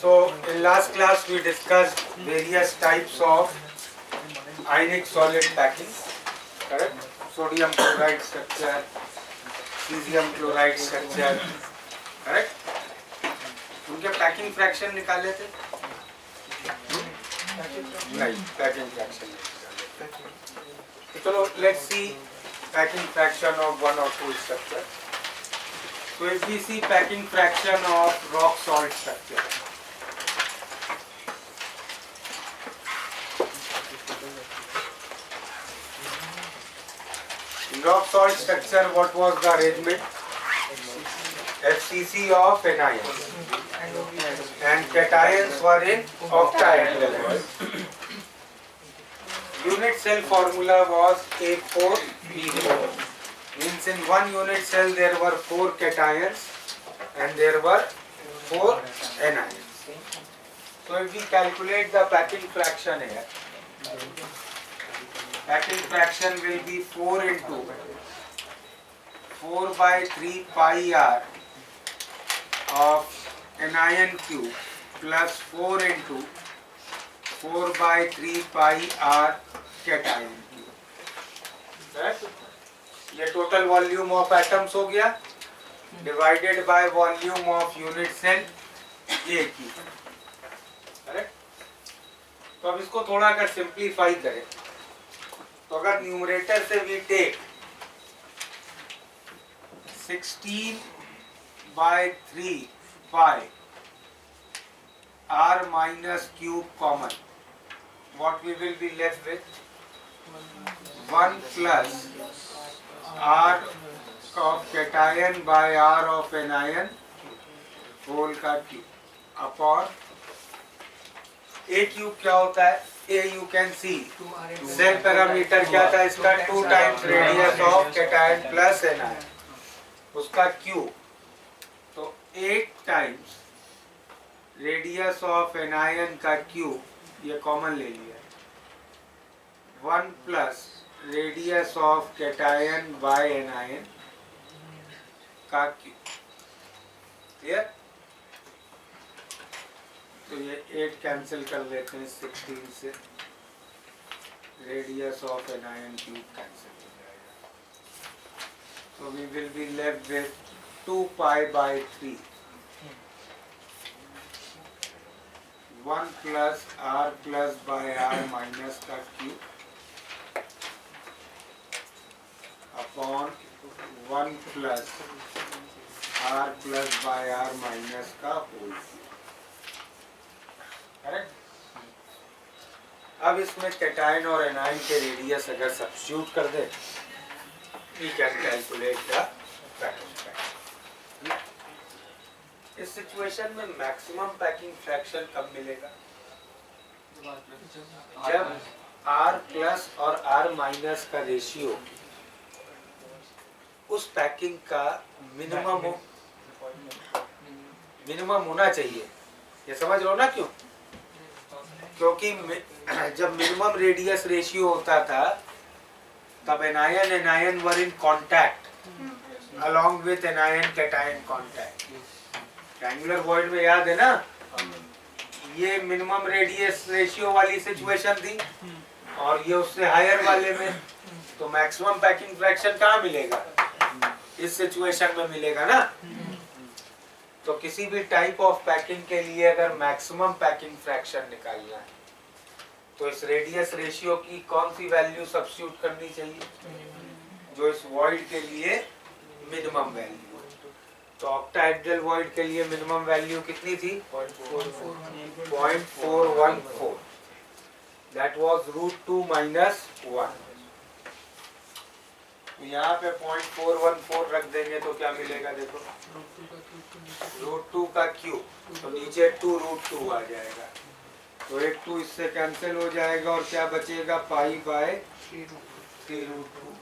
So in last class we discussed various types of ionic solid packing, correct? Sodium chloride structure, cesium chloride structure, correct? उनके packing fraction निकाले थे? नहीं, packing fraction नहीं निकाले थे। तो चलो let's see packing fraction of one or two structure. So if we see packing fraction of rock salt structure, in rock salt structure what was the arrangement? FCC of anions and cations were in octahedral. Unit cell formula was A4B4. Means in one unit cell there were 4 cations and there were 4 anions. So if we calculate the packing fraction here, packing fraction will be 4 into 4 by 3 pi r of anion cube plus 4 into 4 by 3 pi r cation cube. Correct? ये total volume of atoms हो गया divided by volume of unit cell ए की, correct? तो अब इसको थोड़ा अगर सिंप्लीफाई करें तो अगर न्यूमरेटर से we take 16 by 3 pi r minus cube common, what we will be left with? 1 plus r of cation by r of anion whole का cube upon a cube क्या होता है? a you can see cell parameter क्या था इसका? 2 times radius of cation plus anion, उसका cube, तो 8 times radius of anion का क्यूब, ये कॉमन ले लिया, 1 plus radius of cation by anion का क्यूब, क्लियर? तो ये 8 कैंसिल कर लेते हैं 16 से, radius of anion cube cancel हो जाएगा, तो we will be left with 2 pi by 3, 1 plus r plus by r minus का cube upon 1 plus r plus by r minus का होल क्यूब, करेक्ट? अब इसमें कैटायन और एनायन के radius अगर सब्स्टिट्यूट कर दे, we can calculate the packing fraction. इस सिचुएशन में मैक्सिमम पैकिंग फ्रैक्शन कब मिलेगा? जब r प्लस और r माइनस का रेशियो उस पैकिंग का मिनिमम होना चाहिए। ये समझ लो ना क्यों? क्योंकि जब मिनिमम रेडियस रेशियो होता था तब anion were in contact along with anion cation contact. Triangular void में याद है ना, ये मिनिमम रेडियस रेशियो वाली सिचुएशन थी और ये उससे हायर वाले में, तो मैक्सिमम पैकिंग फ्रैक्शन कहाँ मिलेगा? इस सिचुएशन में मिलेगा ना। तो किसी भी टाइप ऑफ पैकिंग के लिए अगर मैक्सिमम पैकिंग फ्रैक्शन निकालना है तो इस रेडियस रेशियो की कौन सी वैल्यू सब्स्टिट्यूट करनी चाहिए? जो इस वॉइड के लिए मिनिमम वैल्यू। तो ऑक्टाहेड्रल वॉइड के लिए मिनिमम वैल्यू कितनी थी? 0.414, दैट वाज √2 माइनस 1। यहाँ पे 0.414 रख देंगे तो क्या मिलेगा? देखो √2 का क्यूब, तो नीचे 2 √2 आ जाएगा, तो एक 2 इससे कैंसिल हो जाएगा और क्या बचेगा? पाई बाय 3√2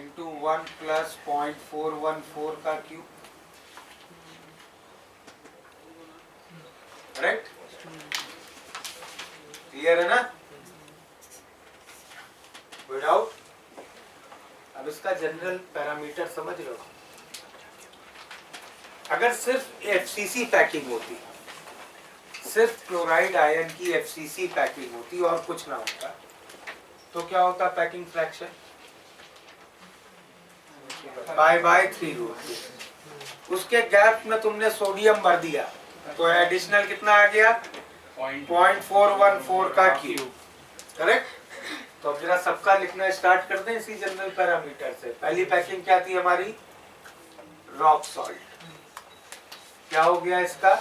इंटू 1 प्लस 0.414 का क्यूब, करेक्ट? क्लियर है ना? विदाउट अब इसका जनरल पैरामीटर समझ लो। अगर सिर्फ एफसीसी पैकिंग होती सिर्फ क्लोराइड आयन की FCC पैकिंग होती और कुछ ना होता, तो क्या होता पैकिंग फ्रैक्शन? π/3√2। उसके गैप में तुमने सोडियम भर दिया तो एडिशनल कितना आ गया? 0.414 का क्यूब, करेक्ट। तो अब जरा सबका लिखना स्टार्ट कर दें इसी जनरल पैरामीटर से। पहली पैकिंग क्या थी हमारी? Rock salt. क्या हो गया इसका?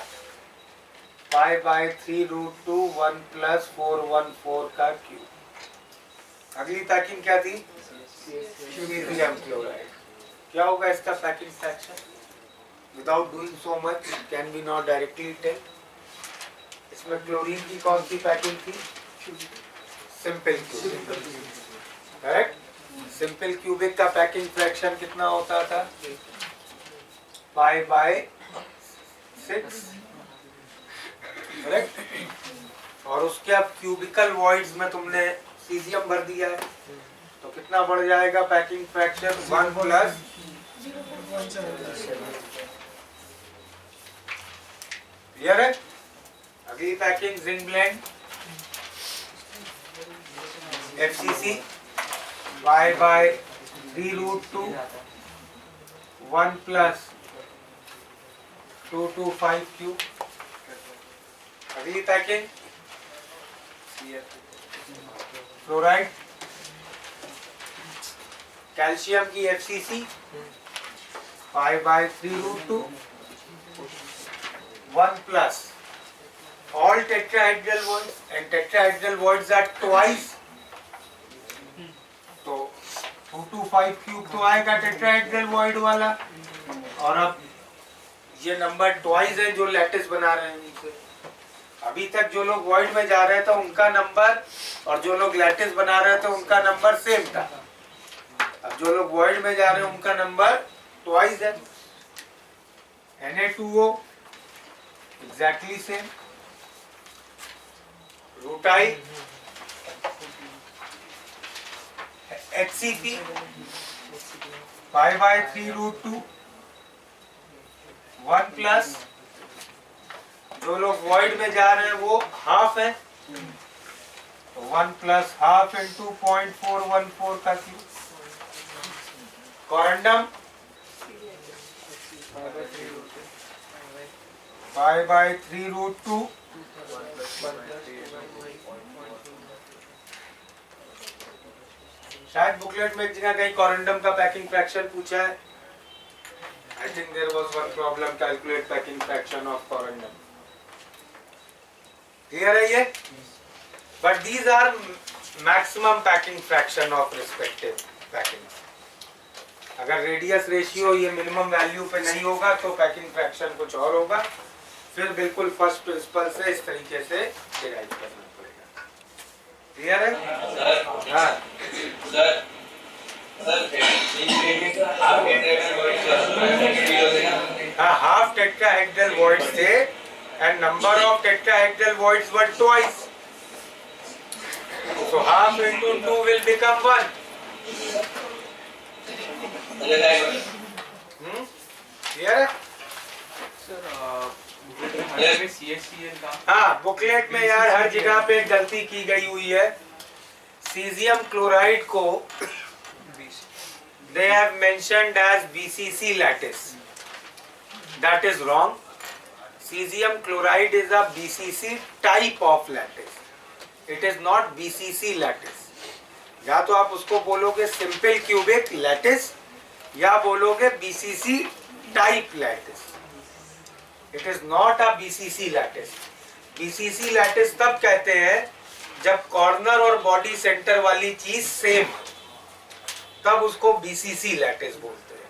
π/3√2 1 + 414 का क्यूब। अगली पैकिंग क्या थी? Caesium chloride. क्या होगा इसका packing fraction? Without doing so much can be not directly tell. इसमें क्लोरीन की कौन सी पैकिंग थी? Simple cubic, correct. Simple cubic का पैकिंग फ्रैक्शन कितना होता था? π/6, करेक्ट। और उसके अब क्यूबिकल वॉइड्स में तुमने सीजियम भर दिया है तो कितना बढ़ जाएगा पैकिंग फ्रैक्शन? 1 + क्लियर है। अगली packing zinc blende FCC π/3√2 1 + 225 cube. अगली पैकिंग फ्लोराइड कैल्शियम की FCC π/3√2 1 + all tetrahedral voids and tetrahedral voids are twice, तो 225 क्यूब तो आएगा टेट्राहेड्रल वॉइड वाला। और अब ये नंबर ट्वाइस है जो लैटिस बना रहे हैं उनसे। अभी तक जो लोग वॉइड में जा रहे थे उनका नंबर और जो लोग लैटिस बना रहे थे उनका नंबर सेम था। अब जो लोग वॉइड में जा रहे हैं उनका नंबर ट्वाइस है। Na2O exactly same. Rutile HCP π/3√2 1 + जो लोग वॉइड में जा रहे हैं वो हाफ है तो 1 + ½ × 0.414 का क्यूब। कोरंडम π/3√2 शायद बुकलेट में एक जगह कहीं कोरंडम का पैकिंग फ्रैक्शन पूछा है। I think there was one problem, calculate packing fraction of corundum. Clear है ये? But these are maximum packing fraction of respective packing. अगर रेडियस रेशियो ये मिनिमम वैल्यू पे नहीं होगा तो पैकिंग फ्रैक्शन कुछ और होगा। फिर बिल्कुल फर्स्ट प्रिंसिपल से इस तरीके से डिराइव करना पड़ेगा। क्लियर है? हाँ हाफ टेट्राहेड्रल वॉइड्स थे and number of tetrahedral voids were twice, so half into 2 will become 1. Clear है? हाँ, बुकलेट में यार हर जगह पे गलती की गई हुई है। सीजियम क्लोराइड को they have mentioned as BCC lattice. That is wrong. Cesium chloride is a BCC type of lattice. It is not BCC lattice. या तो आप उसको बोलोगे सिंपल क्यूबिक लैटिस या बोलोगे BCC type lattice. It is not a BCC lattice. BCC lattice तब कहते हैं जब कॉर्नर और बॉडी सेंटर वाली चीज सेम, तब उसको BCC लैटिस बोलते हैं।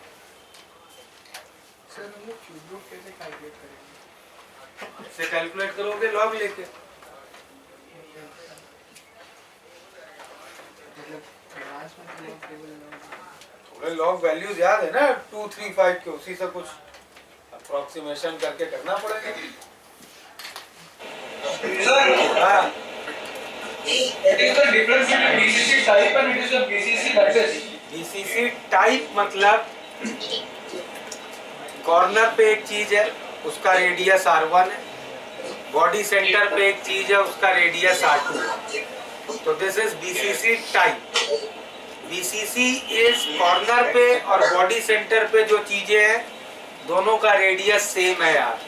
सर हम लोग क्यूब रूट कैसे कैलकुलेट करेंगे? से कैलकुलेट करोगे लॉग लेके। थोड़े लॉग वैल्यूज याद है ना 2, 3, 5 के, उसी से कुछ अप्रोक्सीमेशन करके करना पड़ेगा। हाँ BCC टाइप मतलब कॉर्नर पे एक चीज है उसका रेडियस R1 है बॉडी सेंटर पे एक चीज है, उसका रेडियस R2 है। तो this is BCC type. BCC is corner पे और बॉडी सेंटर पे जो चीजें हैं दोनों का रेडियस सेम है यार,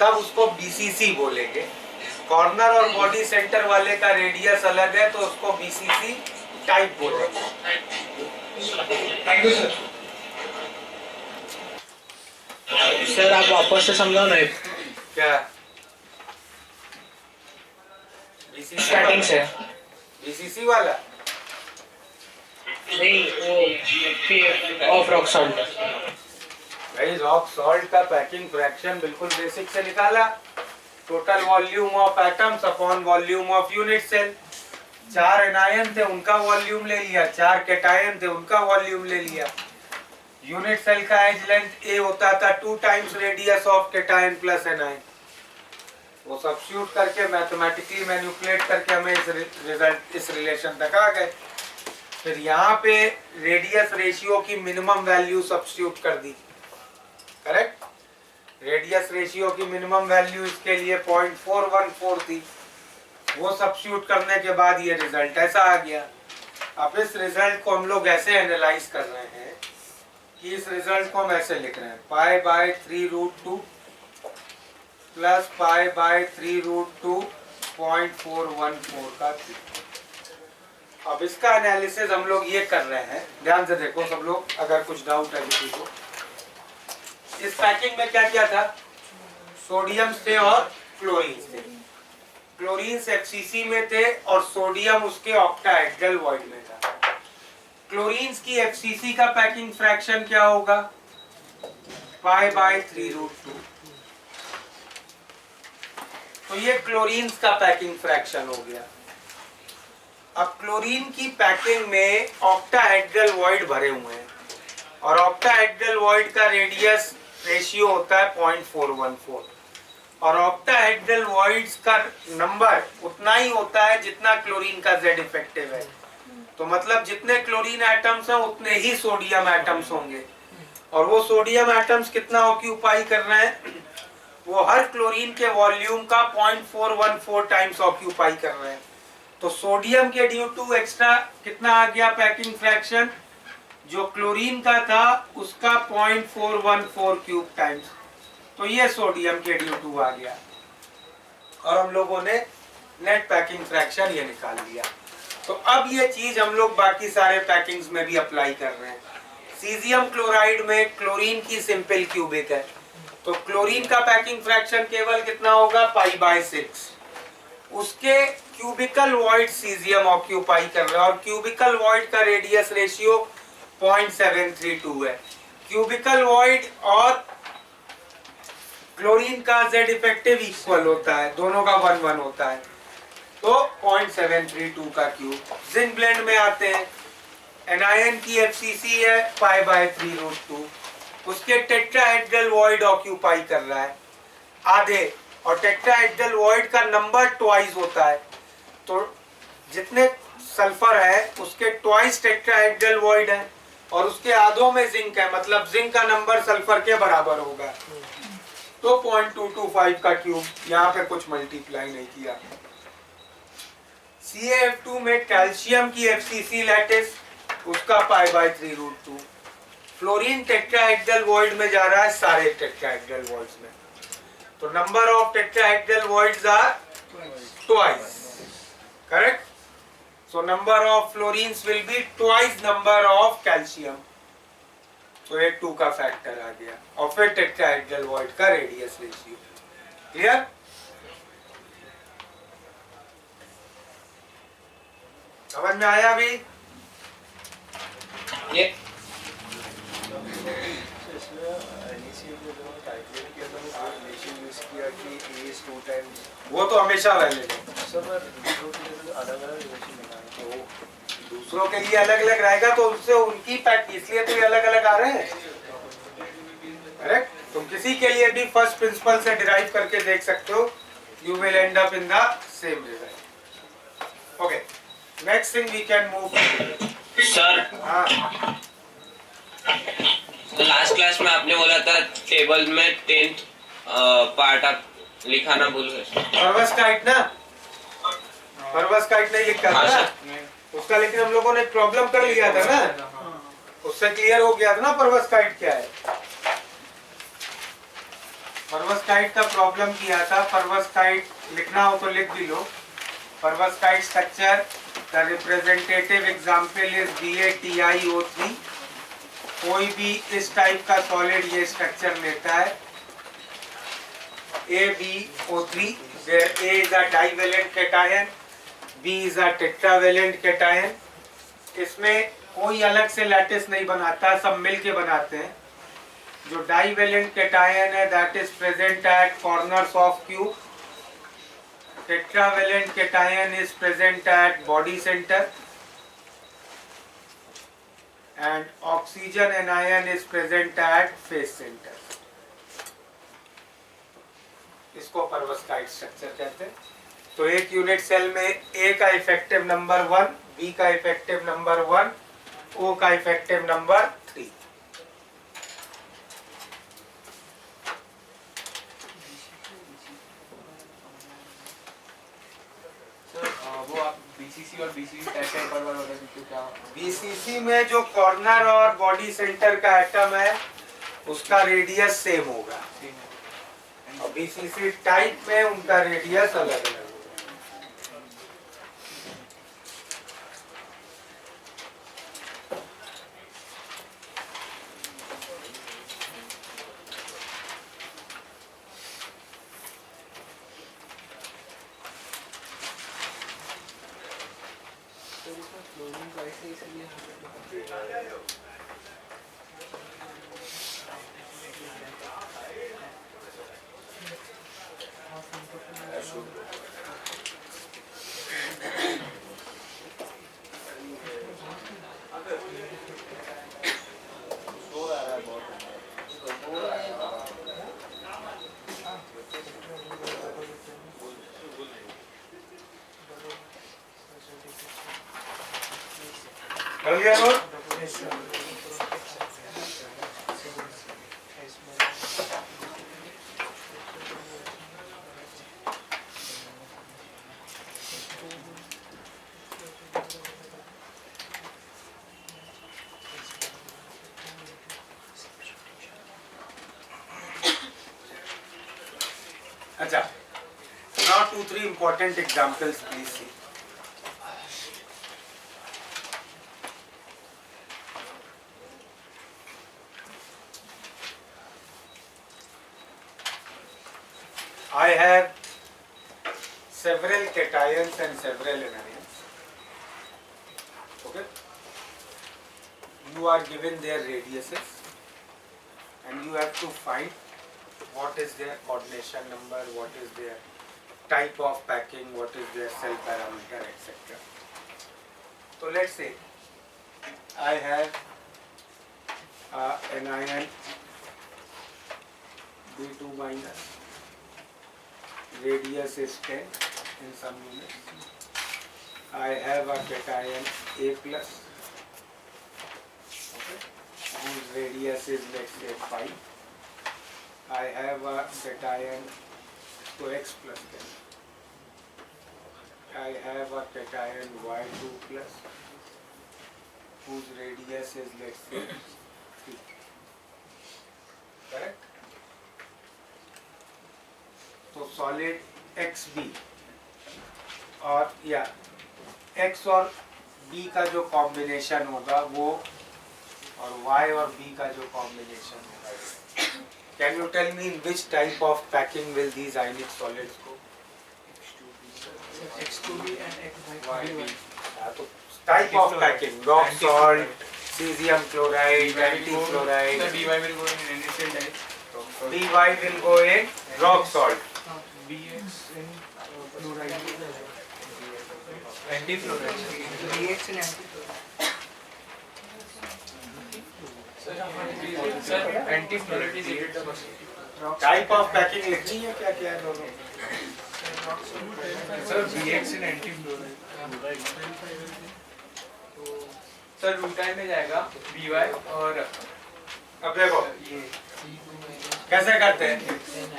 तब उसको BCC बोलेंगे। कॉर्नर और बॉडी सेंटर वाले का रेडियस अलग है तो उसको BCC टाइप बोलेंगे। Thank you sir. सर आप वापस से समझाओ ना क्या स्टार्टिंग से। BCC वाला नहीं वो ऑफ रॉक सॉल्ट। भाई रॉक सॉल्ट का पैकिंग फ्रैक्शन बिल्कुल बेसिक से निकाला, total volume of atoms upon volume of unit cell. 4 anion थे उनका वॉल्यूम ले लिया, 4 कैटायन थे उनका वॉल्यूम ले लिया। यूनिट सेल का एज लेंथ A होता था 2 times radius of cation plus anion. वो सब्स्टिट्यूट करके मैथमेटिकली मैनिपुलेट करके हमें इस रिलेशन तक आ गए। फिर यहाँ पे रेडियस रेशियो की मिनिमम वैल्यू सब्स्टिट्यूट कर दी, करेक्ट। रेडियस रेशियो की मिनिमम वैल्यू इसके लिए 0.414 थी, वो सब्स्टिट्यूट करने के बाद ये रिजल्ट ऐसा आ गया। अब इस रिजल्ट को हम लोग ऐसे एनालाइज कर रहे हैं कि इस रिजल्ट को हम ऐसे लिख रहे हैं π/3√2 प्लस π/3√2 0.414 का क्यूब। अब इसका एनालिसिस हम लोग ये कर रहे हैं, ध्यान से देखो सब लोग, अगर कुछ डाउट है किसी को। इस पैकिंग में क्या क्या था, सोडियम थे और क्लोरीन थे। क्लोरीन FCC में थे और सोडियम उसके ऑक्टाहेड्रल वॉइड में था। क्लोरीन की FCC का पैकिंग फ्रैक्शन क्या होगा, π/3√2। तो ये क्लोरीन का पैकिंग फ्रैक्शन हो गया। अब क्लोरीन की पैकिंग में ऑक्टाहेड्रल वॉइड भरे हुए हैं और ऑक्टाहेड्रल वॉइड का रेडियस रेशियो होता है 0.414 और ऑक्टाहेड्रल वॉइड्स का नंबर उतना ही होता है जितना क्लोरीन का Z इफेक्टिव है। तो मतलब जितने क्लोरीन एटम्स हैं उतने ही सोडियम एटम्स होंगे, और वो सोडियम एटम्स कितना ऑक्यूपाई कर रहे हैं, वो हर क्लोरीन के वॉल्यूम का 0.414 टाइम्स ऑक्यूपाई कर रहे हैं। तो सोडियम के ड्यू टू एक्स्ट्रा कितना आ गया पैकिंग फ्रैक्शन, जो क्लोरीन का था उसका 0.414 क्यूब टाइम्स। तो ये सोडियम के ड्यू टू आ गया और हम लोगों ने नेट पैकिंग फ्रैक्शन ये निकाल लिया। तो अब ये चीज हम लोग बाकी सारे पैकिंग्स में भी अप्लाई कर रहे हैं। सीजियम क्लोराइड में क्लोरीन की सिंपल क्यूबिक है, तो क्लोरीन का पैकिंग फ्रैक्शन केवल कितना होगा, π/6। उसके क्यूबिकल वॉइड सीजियम ऑक्यूपाई कर रहा है और क्यूबिकल वॉइड का रेडियस रेशियो 0.732 है। क्यूबिकल वॉइड और क्लोरीन का Z इफेक्टिव इक्वल होता है, दोनों का 1:1 होता है, तो 0.732 का क्यूब। जिंक ब्लेंड में आते हैं, एनायन की FCC है π/3√2, उसके टेट्राहेड्रल वॉइड ऑक्यूपाई कर रहा है आधे, और टेट्राहेड्रल वॉइड का नंबर ट्वाइस होता है, तो जितने सल्फर है उसके ट्वाइस टेट्राहेड्रल वॉइड है और उसके आधों में जिंक है, मतलब जिंक का नंबर सल्फर के बराबर होगा, तो 0.225 का क्यूब। यहाँ पे कुछ मल्टीप्लाई नहीं किया। CaF2 में कैल्शियम की FCC लैटिस, उसका π/3√2। फ्लोरीन टेट्राहेड्रल वॉइड में जा रहा है सारे टेट्राहेड्रल वॉइड्स में, तो number of tetrahedral voids are twice, correct. So number of fluorines will be twice number of calcium, तो ये 2 का फैक्टर आ गया और फिर टेट्राहेड्रल वॉइड का रेडियस रेशियो। क्लियर? समझ में आया अभी? ये वो तो हमेशा वैलिड है, दूसरों के लिए अलग अलग रहेगा तो उससे उनकी पैक, इसलिए तो ये अलग अलग आ रहे हैं, करेक्ट। तुम किसी के लिए भी फर्स्ट प्रिंसिपल से डिराइव करके देख सकते हो, you will end up in the same result. Okay, next thing we can move. Sir हाँ, लास्ट क्लास में आपने बोला था टेबल में 10th पार्ट आप लिखा ना भूल गए। परवस्काइट ना, परवस्काइट नहीं लिखा था हाँ, ना उसका, लेकिन हम लोगों ने प्रॉब्लम कर लिया था ना, उससे क्लियर हो गया था ना परवस्काइट क्या है। परवस्काइट का प्रॉब्लम किया था। परवस्काइट लिखना हो तो लिख भी लो। Perovskite structure, the representative example is BaTiO3। कोई भी इस टाइप का सॉलिड ये स्ट्रक्चर लेता है, AbO3, where A is a divalent cation, B is a tetravalent cation। इसमें कोई अलग से लैटिस नहीं बनाता, सब मिलके बनाते हैं। जो डाइवेलेंट कैटायन है that is present at corners of cube. Tetravalent cation is present at body centre and oxygen anion is present at face centre. इसको परवस्काइट स्ट्रक्चर कहते हैं। तो एक यूनिट सेल में ए का इफेक्टिव नंबर 1, बी का इफेक्टिव नंबर 1, ओ का इफेक्टिव नंबर 3। वो आप BCC और BCC कैसे एक बार बता सकते हो क्या? बीसीसी में जो कॉर्नर और बॉडी सेंटर का एटम है उसका रेडियस सेम होगा, और बीसीसी टाइप में उनका रेडियस अलग अलग होगा। कर लिया नोट? अच्छा, now 2-3 important examples please see. I have several cations and several anions. Okay. You are given their radiuses and you have to find what is their coordination number, what is their type of packing, what is their cell parameter, etc. So let's say I have an anion B2 minus, radius is 10 in some units. I have a cation A plus, okay, whose radius is let's say 5. I have a cation to X plus 10. I have a cation Y2 plus, whose radius is let's say 3. Correct? तो solid XB और या X और B का जो combination होगा वो, और Y और B का जो कॉम्बिनेशन होगा, can you tell me in which type of packing will these ionic solids go? X2B and YB. तो type of packing, rock salt, cesium chloride, anti-fluoride. The DY will go in NaCl type. DY will go in rock salt. BX in fluoride. Anti-fluoride. BX in Sir, anti-fluoride is 80%. Type of packing लिखनी है क्या क्या है दोनों? Sir, BX in anti-fluoride. Sir rutile में जाएगा BY और अब देखो ये कैसे करते हैं। B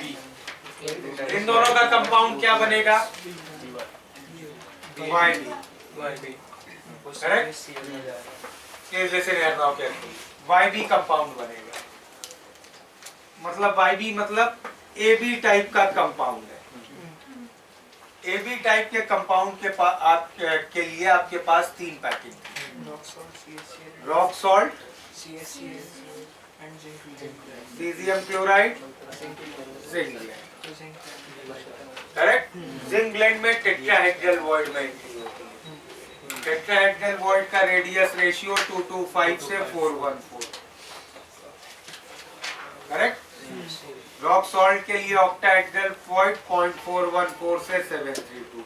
इन दोनों का कंपाउंड क्या बनेगा? YB। करेक्ट? YB कंपाउंड बनेगा। मतलब YB मतलब AB टाइप का कंपाउंड है। AB टाइप के कंपाउंड के लिए आपके पास 3 packing, rock salt, caesium chloride, zinc blende. Correct? Zinc blende में टेट्राहेड्रल वॉइड में एंट्री होती है। टेट्राहेड्रल वॉइड का रेडियस रेशियो 225 से 414। करेक्ट? रॉक सॉल्ट के लिए ऑक्टाहेड्रल वॉइड 0.414 से 732।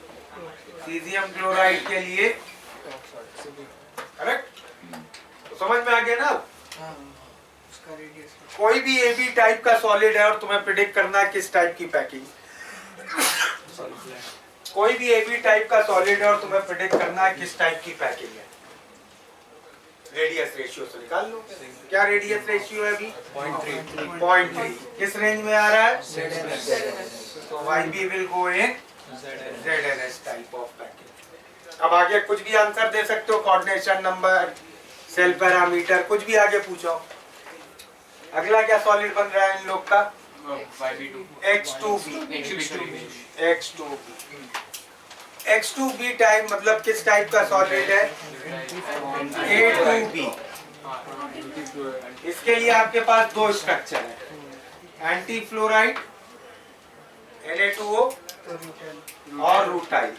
सीजियम क्लोराइड के लिए, करेक्ट? तो समझ में आ गया ना? कोई भी AB टाइप का सॉलिड है और तुम्हें प्रिडिक्ट करना है किस टाइप की पैकिंग। कोई भी AB टाइप का सॉलिड है और तुम्हें प्रिडिक्ट करना है किस टाइप की पैकिंग है। रेडियस रेशियो से निकाल लो। क्या रेडियस रेशियो है अभी? 0.3। किस रेंज में आ रहा है? तो YB will go in ZNS type of packing. अब आगे कुछ भी आंसर दे सकते हो, कोऑर्डिनेशन नंबर, सेल पैरामीटर, कुछ भी आगे पूछो। अगला क्या सॉलिड बन रहा है इन लोग का? X2B टाइप मतलब किस टाइप का सॉलिड है? A2B। इसके लिए आपके पास 2 स्ट्रक्चर है, एंटी फ्लोराइड Na2O और रूटाइल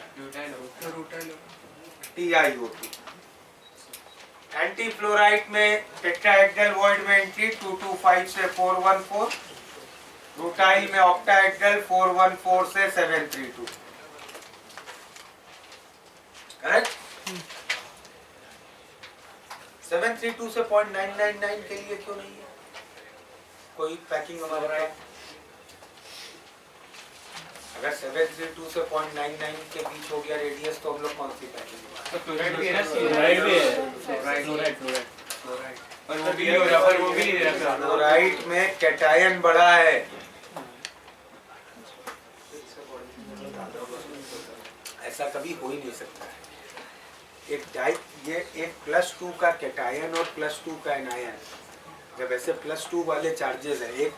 TiO2। एंटी फ्लोराइड में टेट्राहेड्रल वॉइड में एंट्री 225 से 414, रूटाइल में ऑक्टाहेड्रल 414 से 732। करेक्ट? 732 से 0.999 के लिए क्यों नहीं है कोई पैकिंग हमारे पास? अगर 732 से 0.99 के बीच हो गया रेडियस तो हम लोग कौन सी पैकिंग? क्लोराइड भी है ना? पर वो भी नहीं हो रहा, पर वो भी नहीं दे रहा। क्लोराइड में कैटायन बड़ा है। ऐसा कभी हो ही नहीं सकता है। ये एक +2 का कैटायन और +2 का एनायन, जब ऐसे +2 वाले चार्जेस है, एक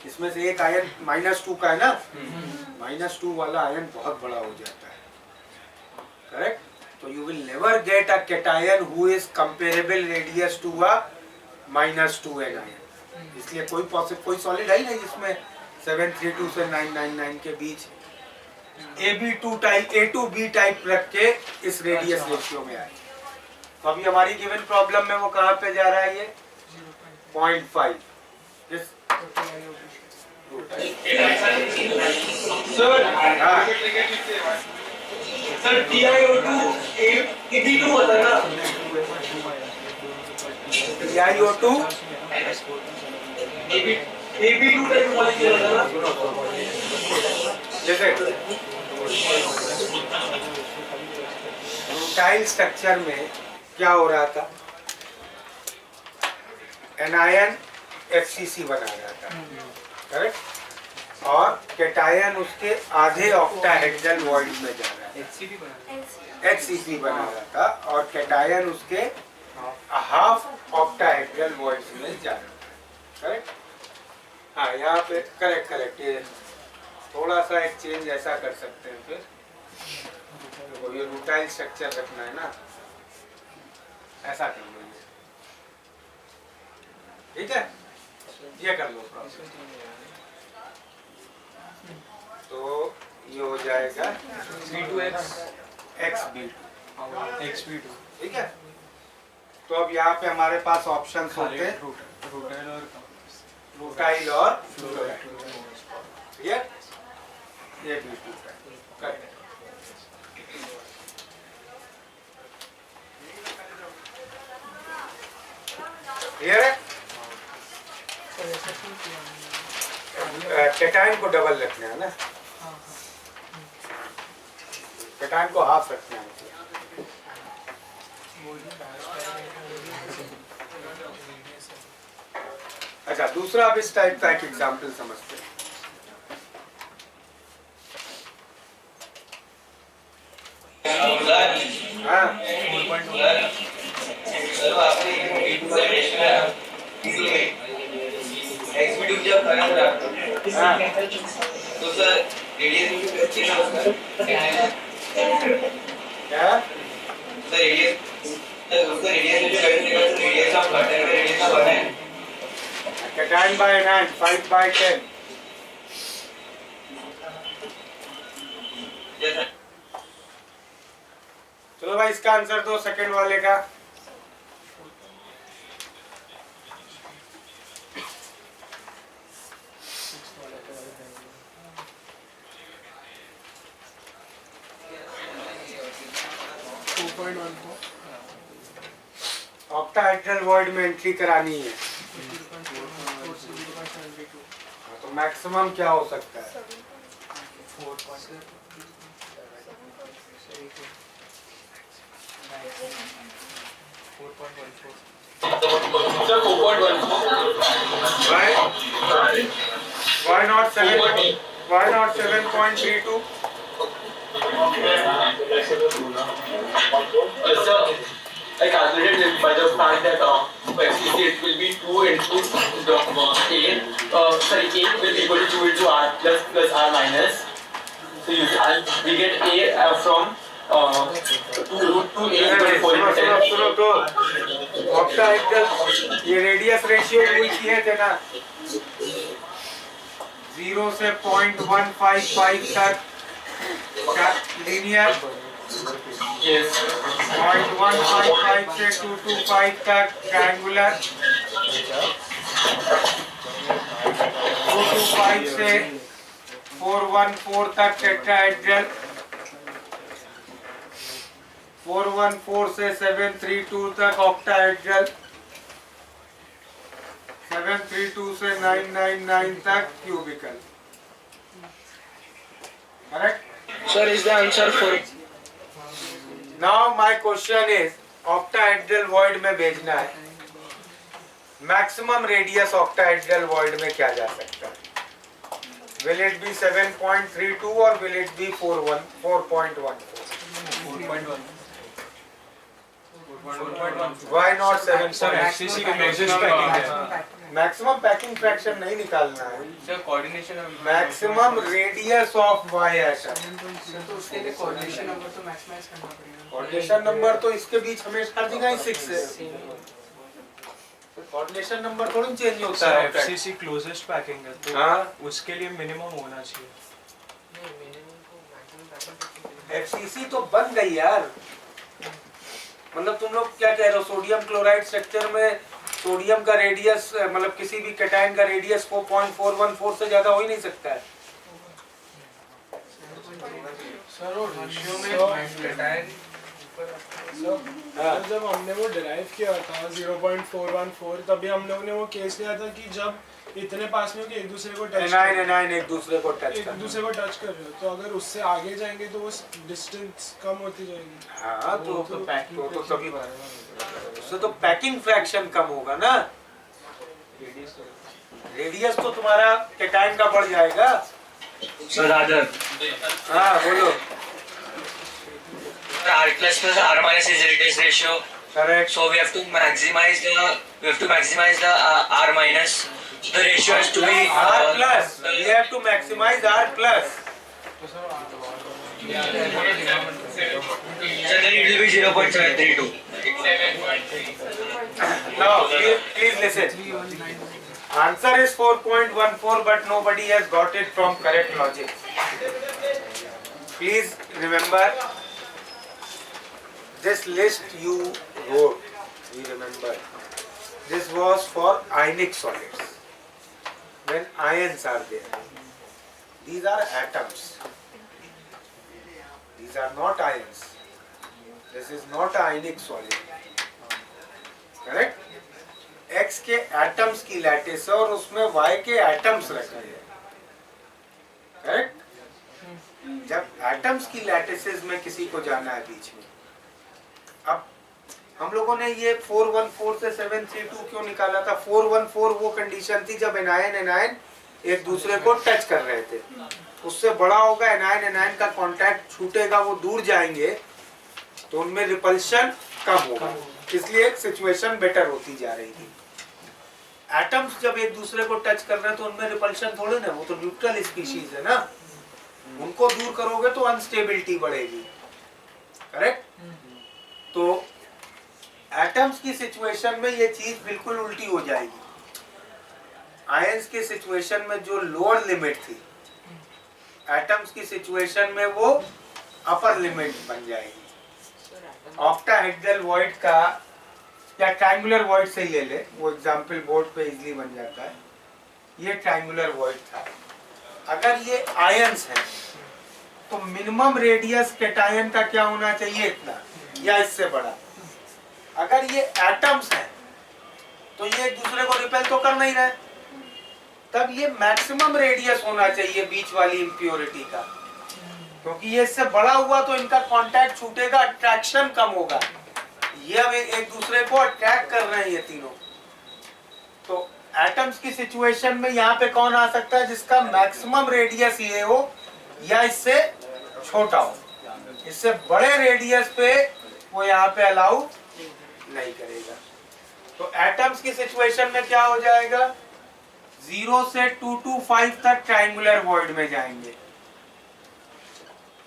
इसमें से एक आयन -2 का है ना, -2 वाला आयन बहुत बड़ा हो जाता है। करेक्ट? तो you will never get a cation who is comparable radius to a -2 anion। इसलिए कोई सॉलिड है ही नहीं जिसमें 732 से 999 के बीच A2B टाइप रख के इस रेडियस रेशियो में आए। तो अभी हमारी गिवन प्रॉब्लम में वो कहाँ पे जा रहा है? ये 0.5। सर TiO2 AB2 होता है ना? TiO2 AB2 टाइप मॉलिक्यूल होता है ना? जैसे रूटाइल स्ट्रक्चर में क्या हो रहा था? एनायन FCC बना रहा था। करेक्ट? और कैटायन उसके आधे ऑक्टाहेड्रल वॉइड में जा रहा है, HCP बना रहा था, और कैटायन उसके हाफ ऑक्टाहेड्रल वॉइड में जा रहा था। करेक्ट? हाँ, यहाँ पे करेक्ट ये थोड़ा सा एक चेंज ऐसा कर सकते हैं। फिर तो ये रूटाइल स्ट्रक्चर रखना है ना, ऐसा कर लो। ठीक है, ये कर लो प्रोसेस। तो ये हो जाएगा XB2। ठीक है? तो अब यहाँ पे हमारे पास ऑप्शंस होते हैं रूटाइल और फ्लोराइड। ये B2 है। क्लियर है? कैटायन को डबल रखना है ना, कैटायन को हाफ रखना है। अच्छा, दूसरा अब इस टाइप का एक एग्जाम्पल समझते हैं। सर आपने A2 का रेशियो है XB2 जब करना था तो सर रेडियस कितना होगा क्या सर रेडियस उसका रेडियस जो करने का रेडियस ऑफ कटर का रेडियस ऑफ है कैटायन बाय एनायन 5/10 जैसा चलो भाई इसका आंसर दो सेकंड वाले का। ऑक्टाहेड्रल वॉइड में एंट्री करानी है तो मैक्सिमम क्या हो सकता है? Sir 4.14 Why not 7.32? I calculated it by the fact that FCC it will be 2 into A. Sorry, A will be equal to 2 into R plus R minus. So we get A from 2 root 2 A equal to 4 into 10. सुनो octahedral ये radius ratio rule किए थे ना 0 से 0.155 तक linear Yes. 0.155 से 225 तक triangular 225 से 414 तक टेट्राहेड्रल 414 से 732 तक ऑक्टाहेड्रल 732 से 999 तक cubical. Correct? Sir, is the answer for now my question is octahedral void में भेजना है मैक्सिमम रेडियस ऑक्टाहेड्रल वॉइड में क्या जा सकता है? विल इट बी 7.32 और will it be 4.14? Why not 7? FCC का closest packing है। मैक्सिमम पैकिंग फ्रैक्शन नहीं निकालना है, sir coordination maximum radius of Y atom. तो उसके लिए कोऑर्डिनेशन नंबर तो मैक्सिमाइज करना पड़ेगा। कोऑर्डिनेशन नंबर तो इसके बीच हमेशा दिखा ही 6 है, कोऑर्डिनेशन नंबर थोड़ी चेंज होता है। FCC क्लोजेस्ट पैकिंग है तो हाँ उसके लिए मिनिमम होना चाहिए। FCC तो बन गई यार, मतलब तुम लोग क्या कह रहे हो? सोडियम क्लोराइड स्ट्रक्चर में सोडियम का रेडियस मतलब किसी भी कैटायन का रेडियस 4.414 से ज्यादा हो ही नहीं सकता है। सर वो रेशियो में कैटायन हाँ। जब हमने वो डिराइव किया था 0.414 तभी हम लोग ने वो केस लिया था कि जब इतने पास में हो कि एक दूसरे को टच एनायन एक दूसरे को टच एक दूसरे को टच कर रहे हो तो अगर उससे आगे जाएंगे तो वो डिस्टेंस कम होती जाएगी। हाँ तो तभी उससे तो पैकिंग फ्रैक्शन कम होगा ना, रेडियस तो तुम्हारा कैटायन का बढ़ जाएगा। So rather हाँ बोलो। R plus R minus is the radius ratio. Correct. So we have to maximize the R minus. The ratio has to be R plus. We have to maximize R plus. So then it will be 0.732. Now please listen. Answer is 4.14 but nobody has got it from correct logic. Please remember this list you wrote. You remember this was for ionic solids. When ions are there, these are atoms. These are not ions. This is not an ionic solid. Correct? X के atoms की lattice है और उसमें Y के atoms रखे हैं। Correct? जब atoms की लैटिसेस में किसी को जाना है बीच में, अब हम लोगों ने ये 414 से 732 क्यों निकाला था? 414 वो कंडीशन थी जब एनायन एक दूसरे को टच कर रहे थे। उससे बड़ा होगा एनायन का कांटेक्ट छूटेगा, वो दूर जाएंगे तो उनमें रिपल्शन कम होगा, इसलिए सिचुएशन बेटर होती जा रही थी। एटम्स जब एक दूसरे को टच कर रहे हैं तो उनमें रिपल्शन थोड़े ना, वो तो न्यूट्रल स्पीशीज है ना, उनको दूर करोगे तो अनस्टेबिलिटी बढ़ेगी, करेक्ट। तो एटम्स की सिचुएशन में ये चीज बिल्कुल उल्टी हो जाएगी। आयंस की सिचुएशन में जो लोअर लिमिट थी, एटम्स की सिचुएशन में वो अपर लिमिट बन जाएगी। ऑक्टाहेड्रल वॉइड का या ट्रायंगुलर वॉइड से ही ले ले, वो एग्जांपल बोर्ड पे इजीली बन जाता है। ये ट्रायंगुलर वॉइड था। अगर ये आयंस है तो मिनिमम रेडियस कैटायन का क्या होना चाहिए, इतना या इससे बड़ा। अगर ये एटम्स है तो ये एक दूसरे को रिपेल तो कर नहीं रहे, तब ये मैक्सिमम रेडियस होना चाहिए बीच वाली इम्प्योरिटी का, क्योंकि ये इससे बड़ा हुआ तो इनका कांटेक्ट छूटेगा, अट्रैक्शन कम होगा। ये अब एक दूसरे को अट्रैक्ट कर रहे हैं ये तीनों। तो एटम्स की सिचुएशन में यहाँ पे कौन आ सकता है, जिसका मैक्सिमम रेडियस ये हो या इससे छोटा हो। इससे बड़े रेडियस पे वो यहाँ पे अलाउ नहीं करेगा। तो एटम्स की सिचुएशन में क्या हो जाएगा, 0 से 225 तक ट्रायंगुलर वॉइड में जाएंगे,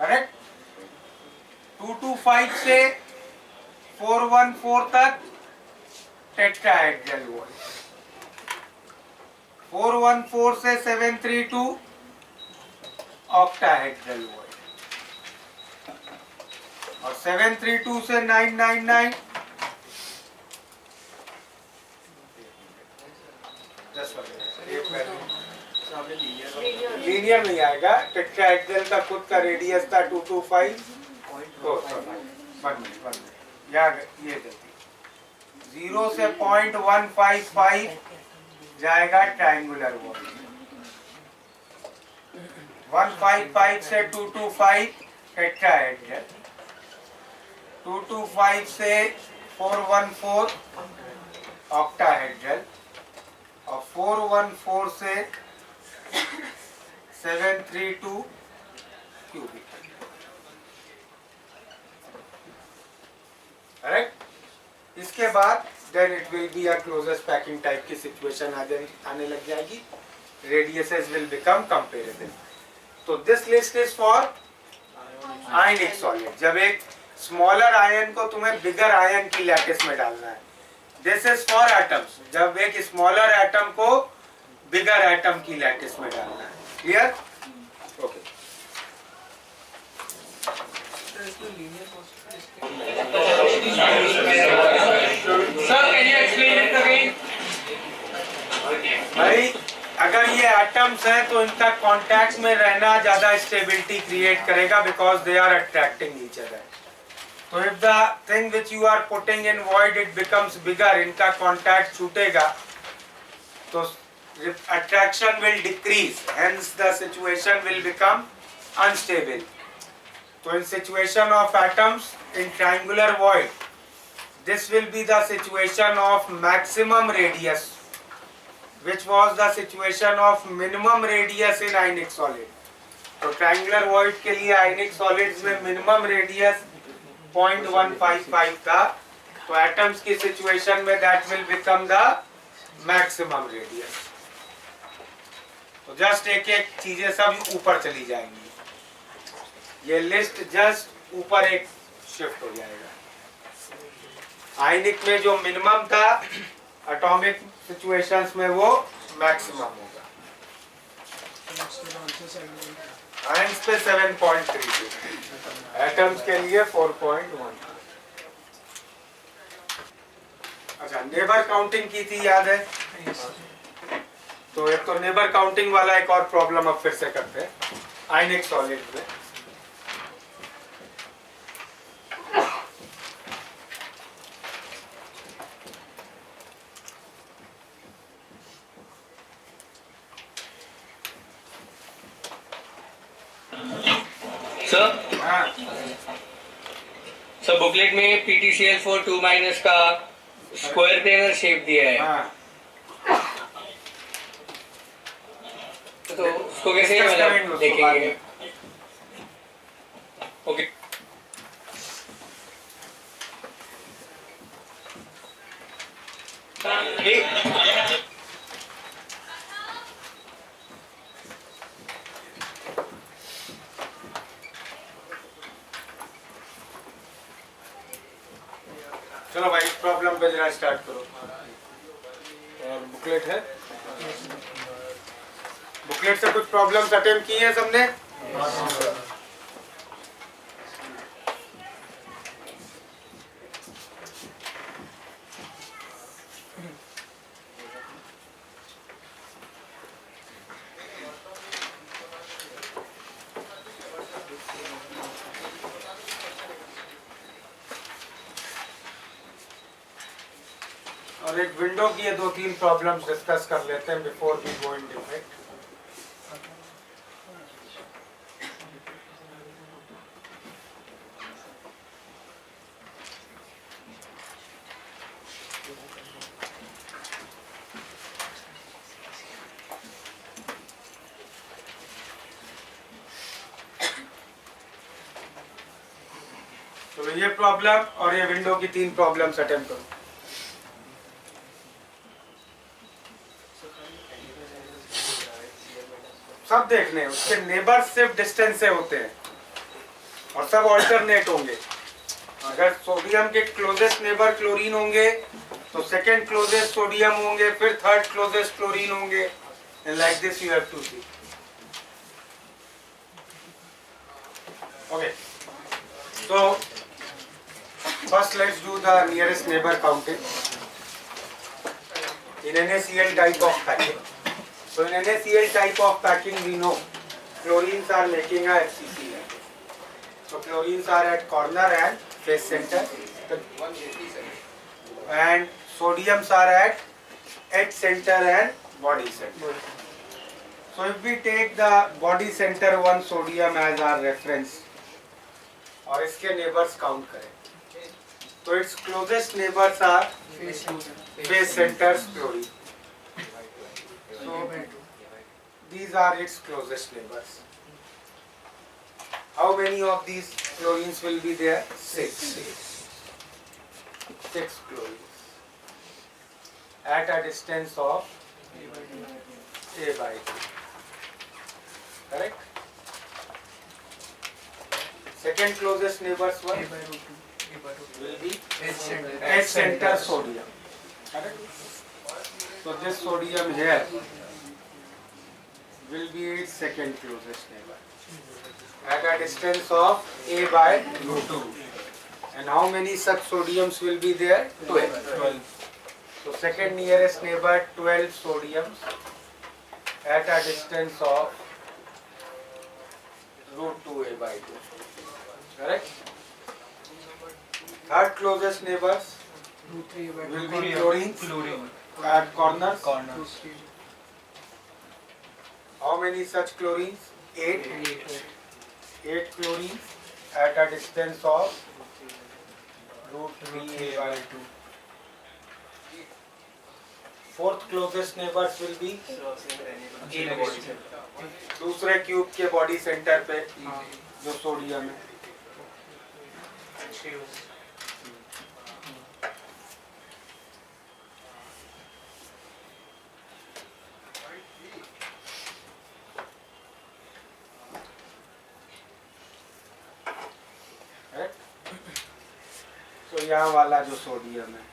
करेक्ट। 225 से 414 तक टेट्राहेड्रल वॉइड, 414 से 732 ऑक्टाहेड्रल वॉइड, और 732 से 999 लीनियर नहीं आएगा। टेट्राहेड्रल का खुद का रेडियस था 225, ये देखिए 0 से 0.155 जाएगा ट्रायंगुलर वॉइड, 155 से 225 टेट्राहेड्रल, 225 से 414 ऑक्टाहेड्रल, और 414 से 732 क्यूबिक, करेक्ट। इसके बाद then it will be a closest packing type की सिचुएशन आने लग जाएगी, रेडियसेस विल बिकम कंपेरेबल। तो this list is for ionic solid. जब एक स्मॉलर आयन को तुम्हें बिगर आयन की लैटिस में डालना है। दिस इज फॉर एटम्स, जब एक स्मॉलर एटम को बिगर एटम की लैटिस में डालना है। क्लियर? ओके। भाई अगर ये एटम्स हैं तो इनका कांटेक्ट में रहना ज्यादा स्टेबिलिटी क्रिएट करेगा, because they are attracting each other. तो if the thing which you are putting in void it becomes bigger, इनका कांटेक्ट छूटेगा तो attraction will decrease, hence the situation will become unstable. So in situation of atoms in triangular void, this will be the situation of maximum radius, which was the situation of minimum radius in ionic solid. तो triangular void के लिए ionic solids में minimum radius 0.155 था, तो atoms की situation में that will become the maximum radius. तो just एक एक चीजें सब ऊपर चली जाएंगी, ये लिस्ट जस्ट ऊपर एक शिफ्ट हो जाएगा। आयनिक में जो मिनिमम था, एटॉमिक सिचुएशंस में वो मैक्सिमम होगा। आयंस पे 7.32, एटम्स के लिए 4.1। अच्छा, नेबर काउंटिंग की थी, याद है? तो एक तो नेबर काउंटिंग वाला एक और प्रॉब्लम अब फिर से करते हैं आयनिक सॉलिड में। सर, हाँ, सर बुकलेट में PTCl4 2- का स्क्वायर प्लेनर शेप दिया है, हाँ, तो उसको कैसे Discuss करेंगे मतलब उसको देखेंगे? बाद में। ओके। चलो भाई, इस प्रॉब्लम पे जरा स्टार्ट करो। और बुकलेट है, बुकलेट से कुछ प्रॉब्लम्स अटेम्प्ट किए हैं सबने? और एक विंडो की 2-3 प्रॉब्लम्स डिस्कस कर लेते हैं before we go in defect. तो ये प्रॉब्लम और ये विंडो की 3 प्रॉब्लम्स अटेम्प्ट करो। सब देखने हैं, उसके नेबर्स सिर्फ डिस्टेंस से होते हैं और सब ऑल्टरनेट होंगे। अगर सोडियम के क्लोजेस्ट नेबर क्लोरीन होंगे तो सेकंड क्लोजेस्ट सोडियम होंगे, फिर थर्ड क्लोजेस्ट क्लोरीन होंगे, and like this you have to see. Okay, so first let's do the nearest neighbor counting in NaCl type of packing. So in NaCl type of packing we know chlorines are making a HCl. So chlorines are at corner and face center, and sodiums are at edge center and body center. So if we take the body center one sodium as our reference और इसके neighbours count करें तो it's closest neighbours are face centres chlorine. So these are its closest neighbors. How many of these chlorines will be there? 6. 6 chlorines at a distance of A by 2. Correct? Second closest neighbors one will be edge center sodium. Correct? So this sodium here will be its second closest neighbor at a distance of A by root 2. And how many such sodiums will be there? 12. So second nearest neighbor 12 sodiums at a distance of root 2 A by 2. Correct? Third closest neighbors will be chlorine at corners. How many such chlorines? 8. 8 chlorines at a distance of root 3 A by 2. Fourth closest neighbors will be दूसरे cube के body centre पे जो sodium है। तो यहाँ वाला जो sodium है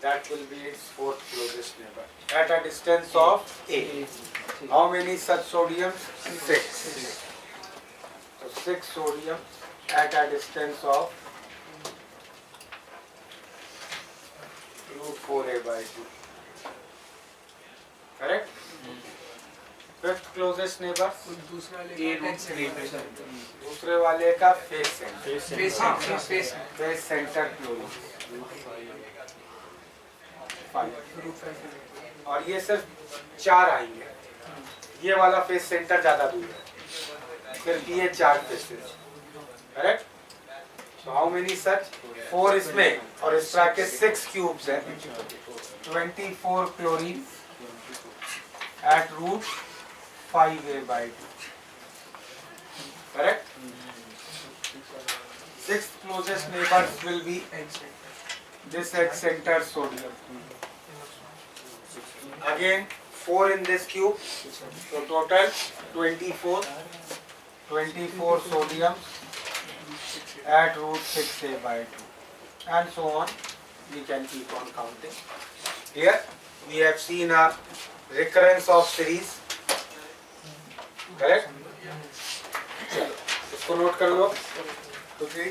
that will be its fourth closest neighbor at a distance of A. How many such sodiums? 6. So 6 sodiums at a distance of root 4A by 2. Correct? Fifth closest neighbor? दूसरे वाले का face center. Face center chlorine. 5. और ये सिर्फ 4 आएंगे। ये वाला face centre ज्यादा दूर है, सिर्फ ये 4 faces. Correct? So how many such? 4 इसमें और इस तरह के 6 क्यूब्स हैं। 24 chlorine at root 5A by 2. Correct? 6th closest neighbors will be this H center sodium. Again 4 in this cube, so total 24 sodium at root 6a by 2, and so on. We can keep on counting. Here we have seen a recurrence of series, correct? इसको note कर लो quickly.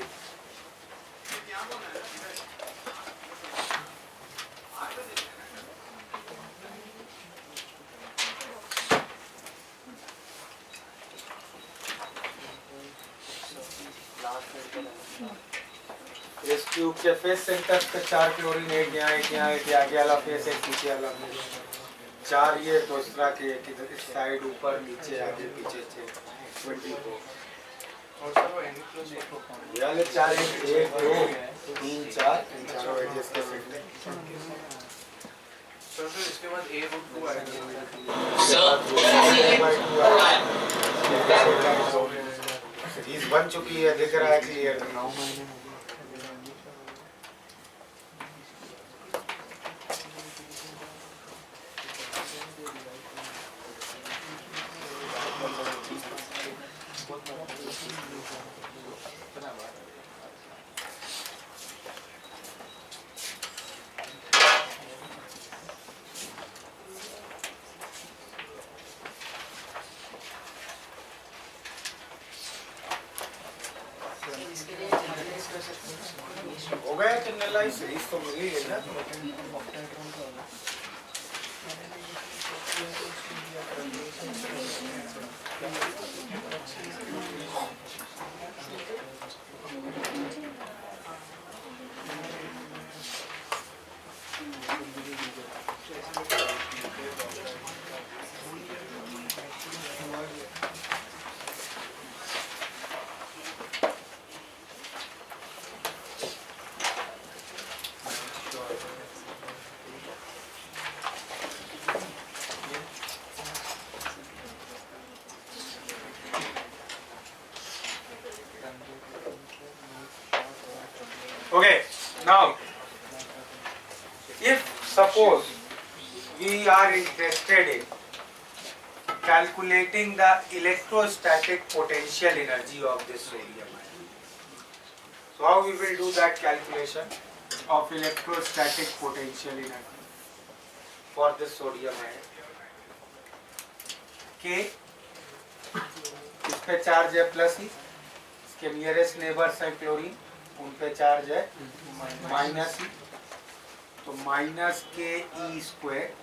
इस tube के face centre पे 4 chlorine, एक यहाँ एक आगे वाला फेस, एक पीछे वाला फेस, 4 ये तो इस तरह के एक इधर इस साइड ऊपर नीचे आगे पीछे 24 और सर वो एनक्लोज को ये वाले 4 1 2 3 4 इन चारों एजेस के सेंटर। सर इसके बाद ए रूट 2 आएगा। सीरीज बन चुकी है, दिख रहा है क्लियर। हो गया जनरलाइज सीरीज तो मिल ही गई ना। Okay, now if suppose we are interested in calculating the electrostatic potential energy of this sodium ion, so how we will do that calculation of electrostatic potential energy for this sodium ion? K इस पे charge है plus ही, इसके nearest neighbours है chlorine, उन पे charge है minus ही, तो minus k e square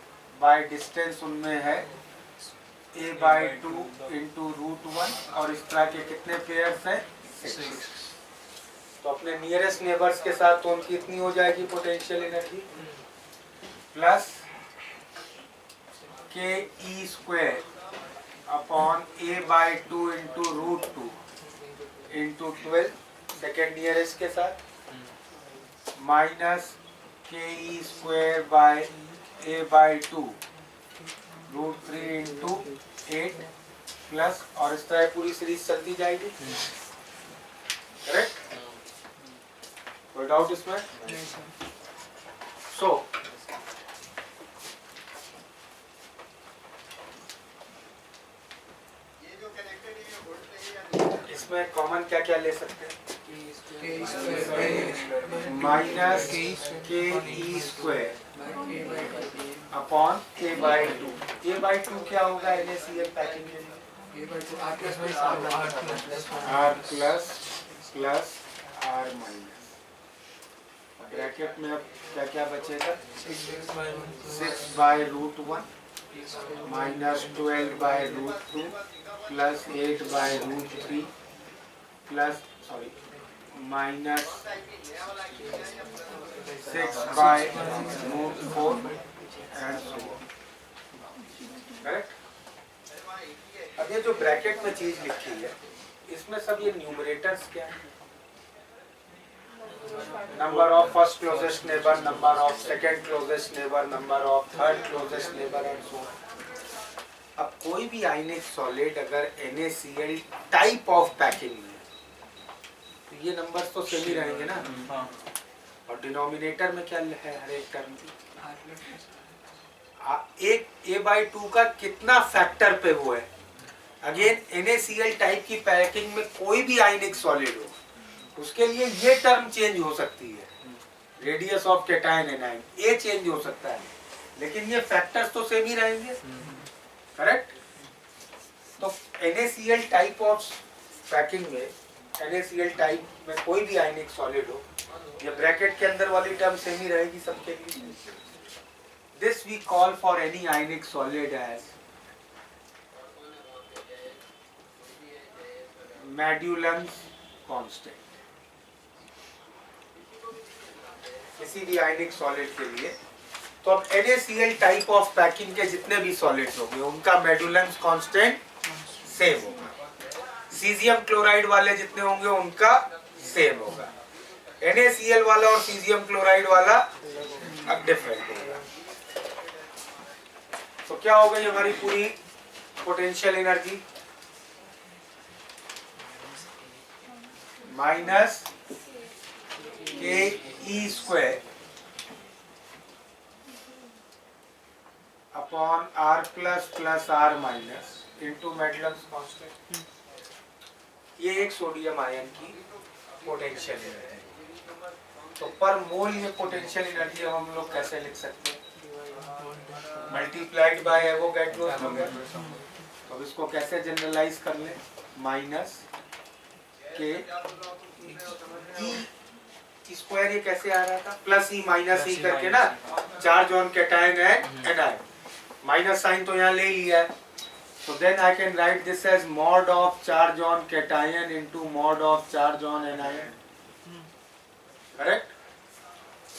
by distance उनमें है a बाई 2 इंटू रूट 1, और इस तरह के कितने पेयर्स हैं 6। तो अपने नियरेस्ट नेबर्स के साथ तो उनकी इतनी हो जाएगी potential energy, plus k e square upon a by 2 into root 2 into 12 second nearest के साथ, minus k e square by a by 2 root 3 into 8 plus, और इस तरह पूरी सीरीज चलती जाएगी, करेक्ट? कोई डाउट इसमें? सो इसमें कॉमन क्या क्या ले सकते हैं? Minus k e square upon a by 2। a by 2 क्या होगा NaCl पैकिंग के लिए? R plus plus R minus, bracket में अब क्या क्या बचेगा? 6 by root 1 minus 12 by root 2 plus 8 by root 3 plus minus 6 by root 4 and so on, correct? अब ये जो ब्रैकेट में चीज लिखी है इसमें सब ये न्यूमरेटर्स क्या है? Number of first closest neighbour, number of second closest neighbour, number of third closest neighbour and so on. अब कोई भी आयनिक सॉलिड अगर NaCl टाइप ऑफ पैकिंग में, तो ये नंबर्स तो सेम ही रहेंगे ना। और डिनोमिनेटर में क्या है हर एक टर्म की? एक A/2 का कितना फैक्टर पे वो है? अगेन NaCl टाइप की पैकिंग में कोई भी आयनिक सॉलिड हो उसके लिए ये टर्म चेंज हो सकती है, radius of cation anion A change हो सकता है, लेकिन ये फैक्टर्स तो सेम ही रहेंगे, करेक्ट? तो NaCl टाइप ऑफ पैकिंग में NaCl टाइप में कोई भी आयनिक सॉलिड हो, ये ब्रैकेट के अंदर वाली टर्म सेम ही रहेगी सबके लिए। This we call for any ionic solid as Madelung's constant. किसी भी आयनिक सॉलिड के लिए तो अब NaCl टाइप ऑफ पैकिंग के जितने भी सॉलिड्स होंगे उनका Madelung's कांस्टेंट सेम होगा, सीजियम क्लोराइड वाले जितने होंगे उनका सेम होगा, NaCl वाला और सीजियम क्लोराइड वाला अब डिफरेंट होगा। तो क्या हो गई हमारी पूरी potential energy? Minus ke² upon r plus r minus into Madelung's constant. ये एक सोडियम आयन की पोटेंशियल एनर्जी। तो पर मोल ये पोटेंशियल एनर्जी हम लोग कैसे लिख सकते हैं? Multiplied by Avogadro's number. अब इसको कैसे जनरलाइज कर ले? माइनस के ई स्क्वायर, ये कैसे आ रहा था? प्लस ई माइनस ई करके ना, charge on cation and anion, minus sign तो यहाँ ले लिया है, so then I can write this as mod of charge on cation into mod of charge on anion, correct?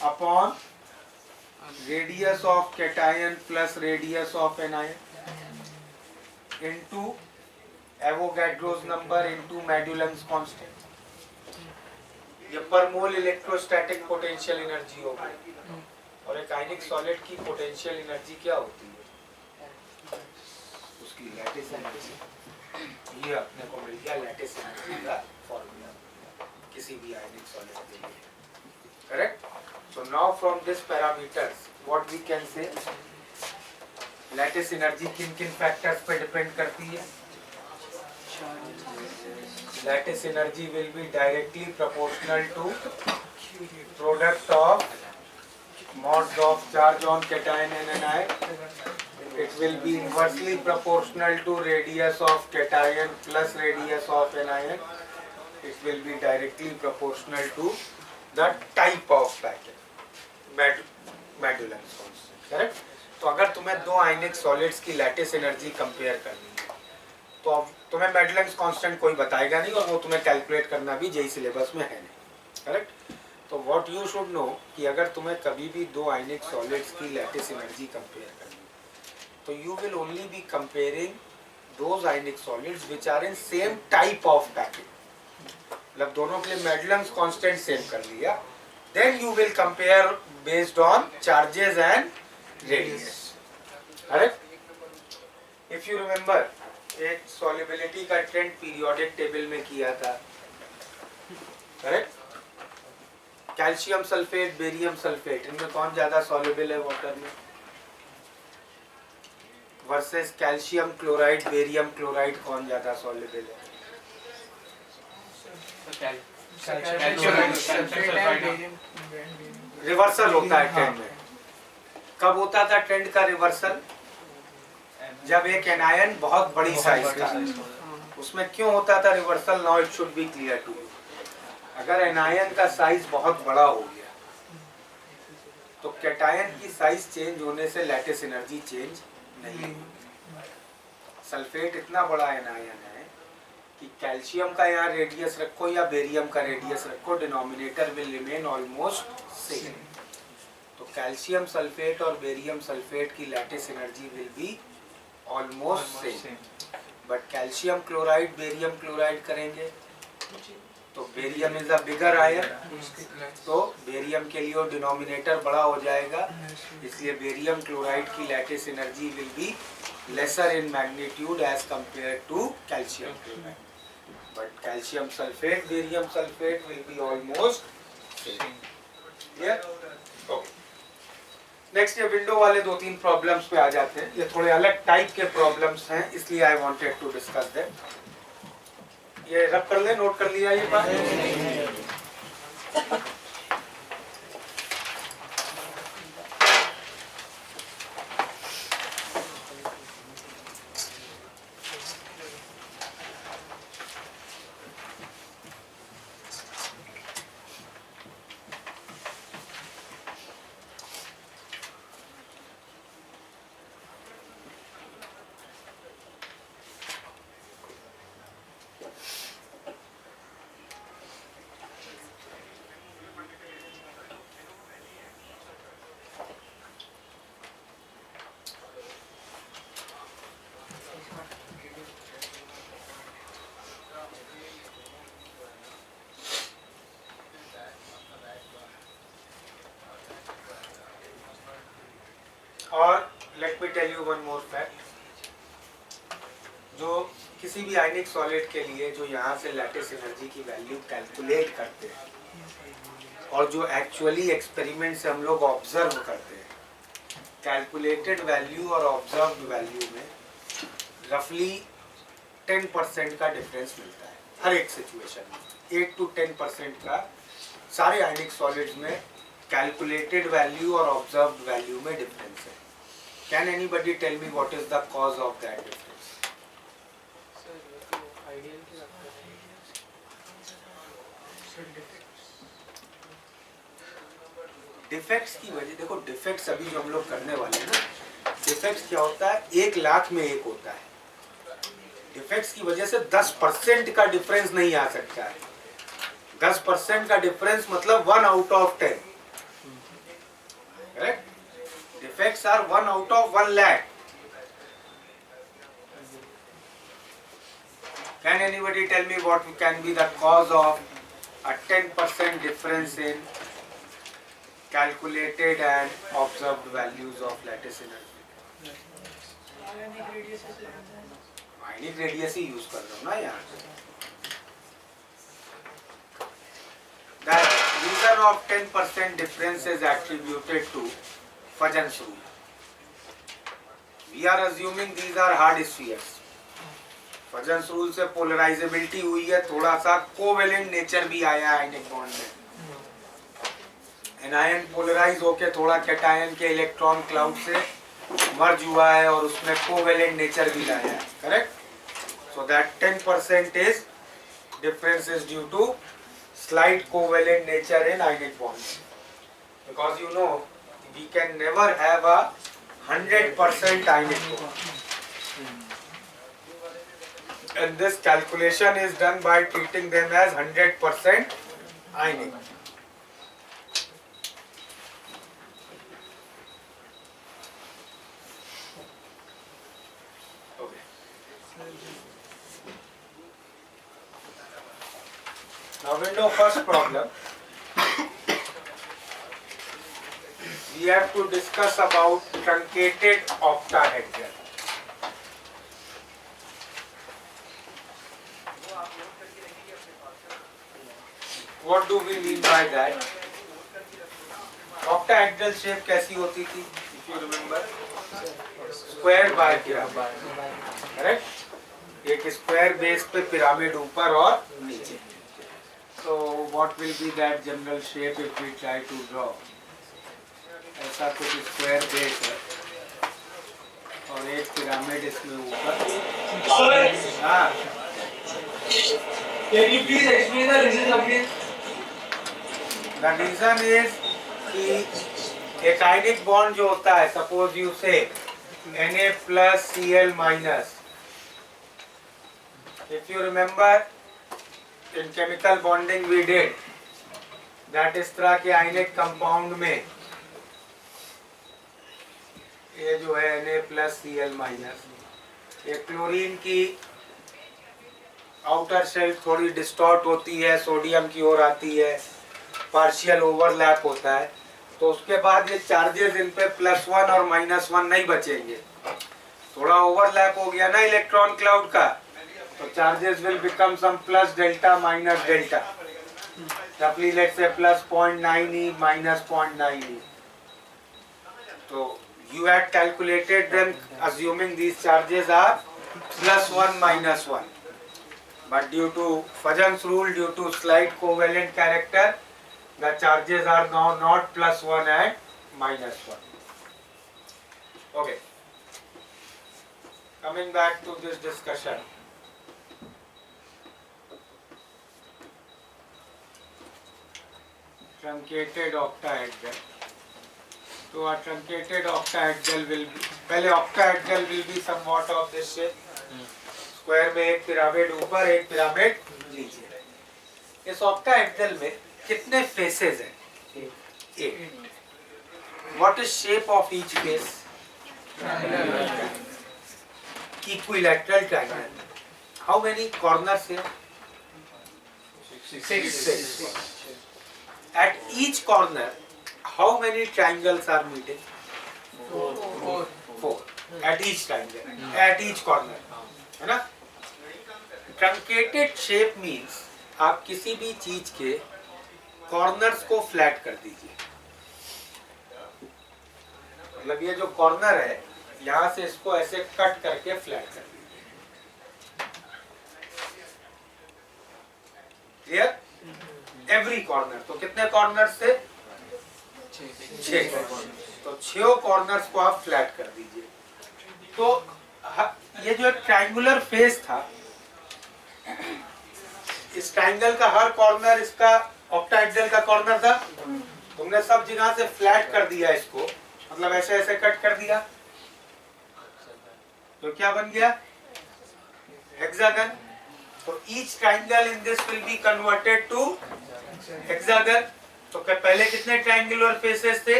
Upon radius of cation plus radius of anion into Avogadro's number into Madelung's constant। ये पर मोल electrostatic potential energy होगी। और एक आयनिक solid की potential energy क्या होती है? उसकी लैटिस एनर्जी। ये अपने को मिल गया लैटिस एनर्जी का फॉर्मूला किसी भी आयनिक सॉलिड के लिए, correct? So now from this parameters what we can say, lattice energy किन किन फैक्टर्स पे डिपेंड करती है? Lattice energy will be directly proportional to product of modes of charge on cation and anion. It will be inversely proportional to radius of cation plus radius of anion. It will be directly proportional to the type of packet. Madelung's constant, correct? तो अगर तुम्हें दो ionic solids की lattice energy compare करनी है तो अब तुम्हें Madelung's कांस्टेंट कोई बताएगा नहीं और वो तुम्हें कैलकुलेट करना भी जेई सिलेबस में है नहीं, करेक्ट? तो व्हाट यू शुड नो कि अगर तुम्हें कभी भी दो आयनिक सॉलिड्स की लैटिस एनर्जी कंपेयर करनी है तो you will only be comparing those ionic solids which are in same type of packing. मतलब दोनों के लिए Madelung's कांस्टेंट सेम कर लिया, then you will compare based on charges and radius, correct? If you remember एक solubility का trend periodic table में किया था, करेक्ट? कैल्शियम सल्फेट, बेरियम सल्फेट, इनमें कौन ज्यादा सॉल्युबल है वाटर में versus calcium chloride, barium chloride, कौन ज्यादा सॉल्युबल है? रिवर्सल होता है ट्रेंड में। कब होता था ट्रेंड का रिवर्सल? जब एक एनायन बहुत बड़ी साइज का, उसमें क्यों होता था reversal? Now it should be clear to you. अगर एनायन का साइज बहुत बड़ा हो गया तो कैटायन की साइज चेंज होने से लैटिस एनर्जी चेंज नहीं होगी। सल्फेट इतना बड़ा एनायन है कि कैल्शियम का यहाँ रेडियस रखो या बेरियम का रेडियस रखो, denominator will remain almost same. तो कैल्शियम सल्फेट और बेरियम सल्फेट की lattice energy will be almost same, but calcium chloride, barium chloride करेंगे तो barium is a bigger ion, तो बेरियम के लिए डिनोमिनेटर बड़ा हो जाएगा, इसलिए बेरियम क्लोराइड की lattice energy will be lesser in magnitude as compare to calcium chloride, but calcium sulphate, barium sulphate will be almost same. Next ये window वाले 2-3 प्रॉब्लम्स पे आ जाते हैं। ये थोड़े अलग टाइप के प्रॉब्लम्स हैं, इसलिए I wanted to discuss them. ये रब कर ले, नोट कर लिया ये बात? और let me tell you one more fact, जो किसी भी आयनिक सॉलिड के लिए जो यहाँ से लैटिस एनर्जी की वैल्यू कैलकुलेट करते हैं और जो एक्चुअली एक्सपेरिमेंट से हम लोग ऑब्जर्व करते हैं, कैलकुलेटेड वैल्यू और ऑब्जर्व्ड वैल्यू में रफली 10% का डिफरेंस मिलता है हर एक सिचुएशन में। 8 to 10% का सारे आयनिक सॉलिड्स में कैलकुलेटेड वैल्यू और ऑब्जर्व्ड वैल्यू में डिफरेंस है। Can anybody tell me what is the cause of that difference? Sir ये तो आइडियल की लगता है। डिफेक्ट्स की वजह, देखो डिफेक्ट्स अभी जो हम लोग करने वाले हैं ना, डिफेक्ट्स क्या होता है, 1 लाख में 1 होता है। डिफेक्ट्स की वजह से 10% का डिफरेंस नहीं आ सकता है। 10% का डिफरेंस मतलब 1 out of 10, correct? Defects are 1 out of 1 lakh. Can anybody tell me what can be the cause of a 10% difference in calculated and observed values of lattice energy? Ionic radius he use कर रहा हूँ ना यहाँ। The reason of 10% difference is attributed to Fajans rule. We are assuming these are hard spheres. Fajans rule से polarisability हुई है, थोड़ा सा कोवेलेंट नेचर भी आया है आयनिक बॉन्ड में। एनायन पोलराइज होके थोड़ा कैटायन के इलेक्ट्रॉन क्लाउड से मर्ज हुआ है और उसमें कोवेलेंट नेचर भी लाया है, correct? So that 10% is difference is due to slight covalent nature in ionic bonds. Because you know we can never have a 100% ionic bond. And this calculation is done by treating them as 100% ionic. Okay. Now we know first problem. We have to discuss about truncated octahedral. What do we mean by that? Octahedral shape कैसी होती थी? If you remember, square by pyramid, correct? एक square base पे pyramid ऊपर और नीचे. So what will be that general shape if we try to draw? ऐसा कुछ स्क्वायर बेस है और एक पिरामिड इसमें ऊपर। हाँ, Can you please explain the reason again? The reason is कि एक आयनिक बॉन्ड जो होता है, suppose you say Na plus Cl minus, if you remember in chemical bonding we did that इस तरह के आयनिक कंपाउंड में ये जो है Na plus Cl minus, ये क्लोरीन की आउटर शेल थोड़ी डिस्टॉर्ट होती है, सोडियम की ओर आती है, पार्शियल ओवरलैप होता है, तो उसके बाद ये चार्जेस इन पे +1 और -1 नहीं बचेंगे। थोड़ा ओवरलैप हो गया ना इलेक्ट्रॉन क्लाउड का, तो charges will become some plus delta minus delta, roughly let's say plus 0.9e minus 0.9e. So you had calculated them assuming these charges are plus 1 minus 1. But due to Fajans rule, due to slight covalent character, the charges are now not plus 1 and minus 1. Okay. Coming back to this discussion. Truncated octahedral. So a truncated octahedral will be, पहले octahedral will be somewhat of this shape. Square में एक pyramid ऊपर एक pyramid नीचे। इस octahedral में कितने faces हैं? 8। What is shape of each face? Equilateral triangle. How many corners here? 6। At each corner, how many triangles are meeting? 4. At each triangle, at each corner, है ना? Truncated shape means आप किसी भी चीज के कॉर्नर्स को flat कर दीजिए। मतलब ये जो कॉर्नर है, यहाँ से इसको ऐसे कट करके फ्लैट कर दीजिए। क्लियर? Every corner. तो कितने कॉर्नर से? 6। तो 6 कॉर्नर्स को आप फ्लैट कर दीजिए। तो ये जो ट्रायंगुलर फेस था, इस ट्रायंगल का हर कॉर्नर इसका ऑक्टाहेड्रल का कॉर्नर था। तुमने सब जगह से फ्लैट कर दिया इसको, मतलब ऐसे ऐसे कट कर दिया, तो क्या बन गया? हेक्सागन। तो each triangle in this will be converted to hexagon. तो पहले कितने ट्रायंगुलर फेसेस थे?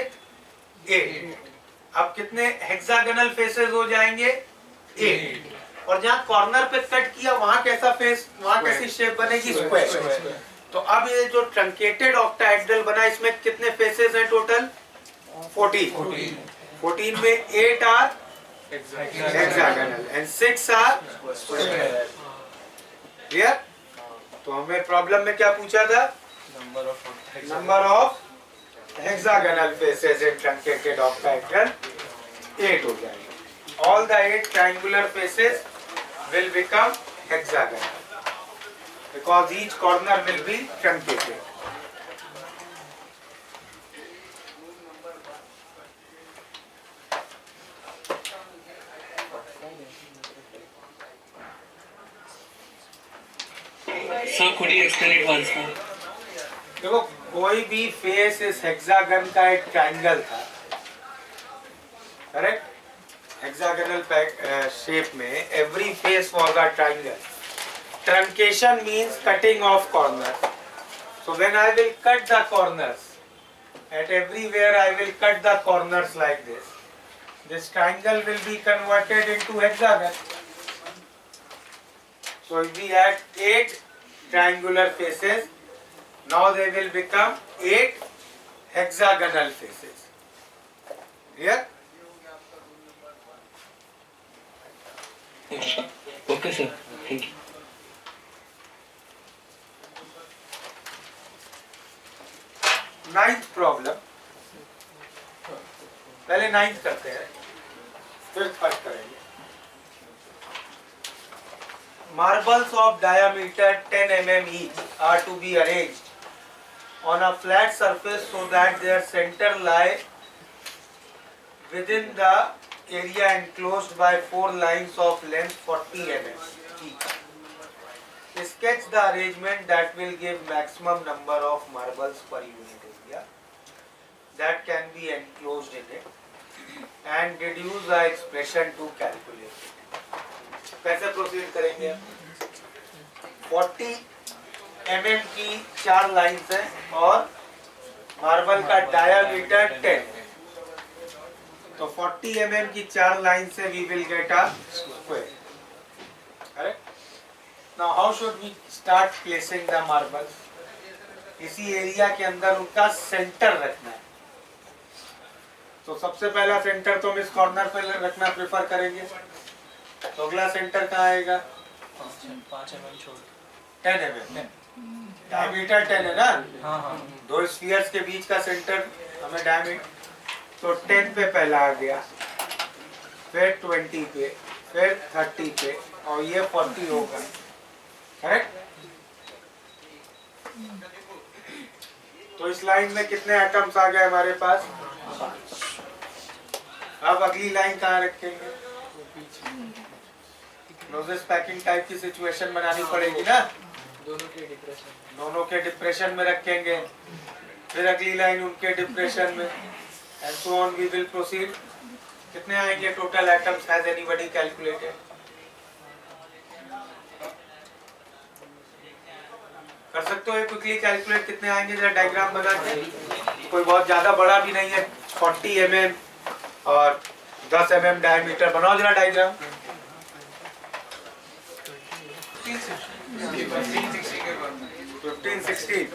8। अब कितने हेक्सागोनल फेसेस हो जाएंगे? 8। और जहाँ कॉर्नर पे कट किया वहां कैसा फेस, वहां कैसी शेप बनेगी? स्क्वायर। तो अब ये जो ट्रंकेटेड ऑक्टाहेड्रल बना, इसमें कितने फेसेस हैं टोटल? 14। 14 में 8 are hexagonal and 6 are square. Clear? तो हमें प्रॉब्लम में क्या पूछा था? Number of hexagonal faces in truncated octahedral 8 हो जाएंगे। All the 8 triangular faces will become hexagonal because each corner will be truncated. Sir, could you explain it once more? देखो, कोई भी फेस इस हेक्सागन का एक ट्रायंगल था, करेक्ट? हेक्सागोनल शेप में every face was a triangle. Truncation means cutting of corner. So when I will cut the corners, at everywhere I will cut the corners like this. This triangle will be converted into hexagon. So if we had 8 triangular faces, now they will become 8 hexagonal faces. Clear? Okay, sir. Thank you. Ninth problem. पहले 9th करते हैं, फिर 3rd करेंगे। Marbles of diameter 10 mm each are to be arranged on a flat surface so that their center lie within the area enclosed by 4 lines of length 40 mm each. Sketch the arrangement that will give maximum number of marbles per unit area that can be enclosed in it and deduce the expression to calculate it. कैसे proceed करेंगे? 40 mm की 4 lines हैं और marble का diameter 10। तो 40 mm की 4 line से we will get a square. Correct? Now how should we start placing the marbles? इसी एरिया के अंदर उनका सेंटर रखना है। तो सबसे पहला सेंटर तो हम इस कॉर्नर पे रखना प्रेफर करेंगे। तो अगला सेंटर कहाँ आएगा? 5 mm छोड़ 10 mm। डायमीटर 10 है ना, हाँ हाँ दो स्फीयर्स के बीच का सेंटर हमें डायमीटर, तो 10 पे पहला आ गया, फिर 20 पे, फिर 30 पे, और ये 40 होगा, करेक्ट? तो इस लाइन में कितने एटम्स आ गए हमारे पास? 5। अब अगली लाइन कहाँ रखेंगे? क्लोजेस्ट पैकिंग टाइप की सिचुएशन बनानी पड़ेगी ना, दोनों के डिप्रेशन में रखेंगे, फिर अगली लाइन उनके डिप्रेशन में, and so on we will proceed. कितने आएंगे total atoms? Has anybody calculated? कर सकते हो क्विकली कैलकुलेट कितने आएंगे? जरा डायग्राम बना के, कोई बहुत ज्यादा बड़ा भी नहीं है, 40 mm और 10 mm डायमीटर, बनाओ जरा डायग्राम। 15, 16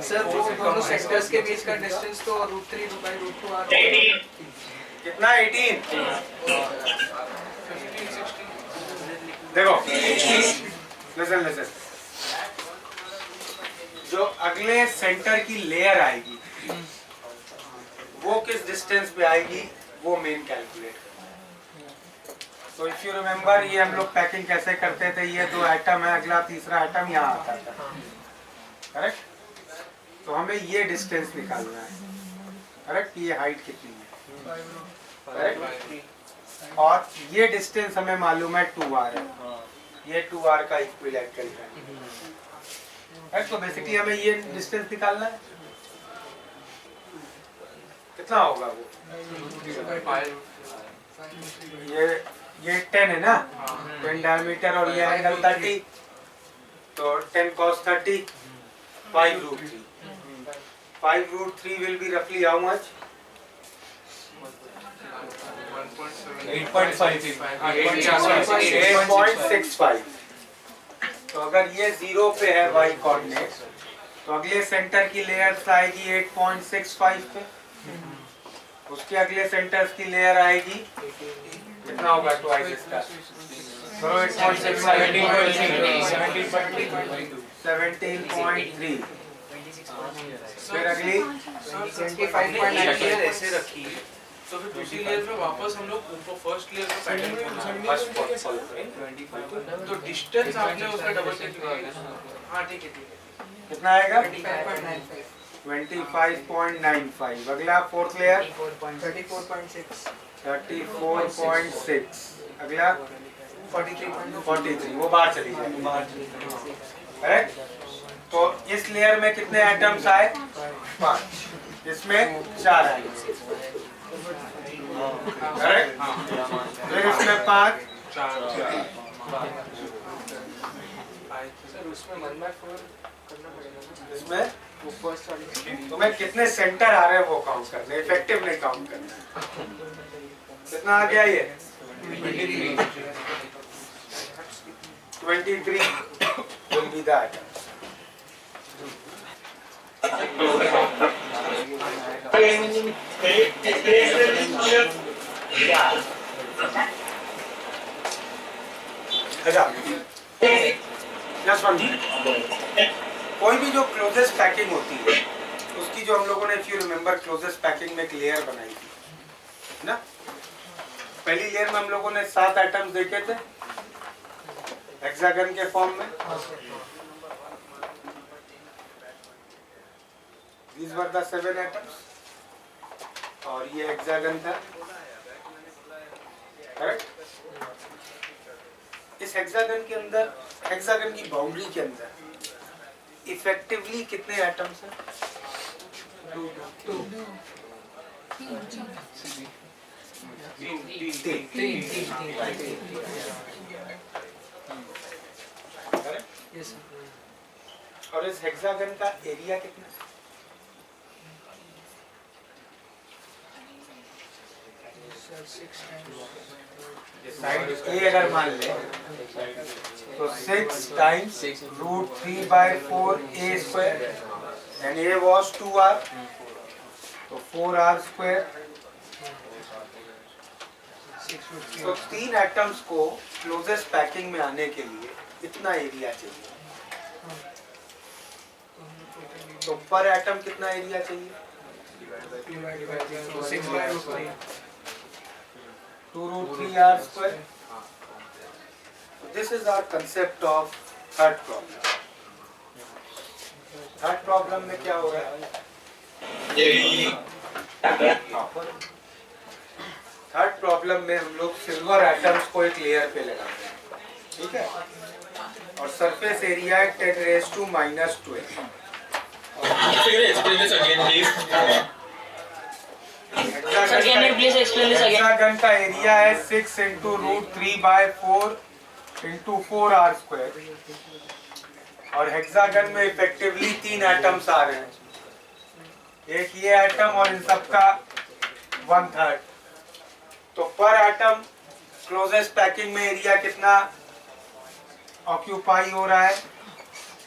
सर वो दोनों सेक्टर्स के बीच का डिस्टेंस तो √3/√2 आ रहा है। कितना? 18। देखो, लिसन, जो अगले सेंटर की लेयर आएगी वो किस डिस्टेंस पे आएगी, वो मेन कैलकुलेट करना। तो इफ यू रिमेम्बर, ये हम लोग पैकिंग कैसे करते थे, ये 2 एटम है, अगला तीसरा एटम यहाँ आता था, करेक्ट? तो हमें ये डिस्टेंस निकालना है, करेक्ट? ये हाइट कितनी है, करेक्ट? और ये डिस्टेंस हमें मालूम है 2r है, ये 2r का इक्विलेटरल है, तो बेसिकली हमें ये डिस्टेंस निकालना है। कितना होगा वो? ये 10 है ना, 10 डायमीटर, और ये एंगल 30, तो 10 cos 30, 5√3. 5√3 will be roughly how much? 8.65. तो अगर ये 0 पे है y कोऑर्डिनेट, तो अगले सेंटर की लेयर्स आएगी 8.65 पे, उसके अगले सेंटर्स की लेयर आएगी, कितना होगा ट्वाइस इसका? 17.3, फिर अगली 25.9 ऐसे रखी है, तो फिर दूसरी लेयर में वापस हम लोग ऊपर फर्स्ट लेयर में पैटर्न, तो डिस्टेंस आपने उसका डबल टिक किया। हाँ ठीक है कितना आएगा? 25.95 25.95। अगला फोर्थ लेयर 34.6 34.6, अगला 43, वो बाहर चली जाएगी, करेक्ट? तो इस लेयर में कितने एटम्स आए? 5, इसमें 4 आए, करेक्ट? फिर इसमें 5, इसमें तुम्हें कितने सेंटर आ रहे हैं वो काउंट करना है, इफेक्टिव नहीं काउंट करना। कितना आ गया ये? 23 will be the atom. अच्छा, just one minute. कोई भी जो क्लोजेस्ट पैकिंग होती है, उसकी जो हम लोगों ने, if you remember, closest packing में एक लेयर बनाई थी ना। पहली लेयर में हम लोगों ने 7 एटम्स देखे थे हेक्सागन के फॉर्म में। These were the 7 atoms, और ये हेक्सागन था, करेक्ट? इस हेक्सागन के अंदर, हेक्सागन की बाउंड्री के अंदर इफेक्टिवली कितने एटम्स हैं? 3 और इस हेक्सागन का एरिया कितना? साइड ए अगर मान ले तो 6 times √3/4 a square, and a was 2r, तो 4r स्क्वायर, तो 3 एटम्स को क्लोजेस्ट पैकिंग में आने के लिए कितना एरिया चाहिए? तो पर एटम कितना एरिया चाहिए? 2√3r². This is our concept of third problem. Third problem में क्या हो रहा है? थर्ड प्रॉब्लम में हम लोग सिल्वर एटम्स को एक लेयर पे लगाते हैं, ठीक है? और सरफेस एरिया है 10⁻⁻². Explain this again, please. Sir, can you please explain this again? Hexagon का एरिया है 6 × √3/4 × 4r². और हेक्सागन में इफेक्टिवली 3 एटम्स आ रहे हैं. एक ये एटम और इन सब का 1/3. तो पर एटम क्लोजेस्ट पैकिंग में एरिया कितना ऑक्यूपाई हो रहा है?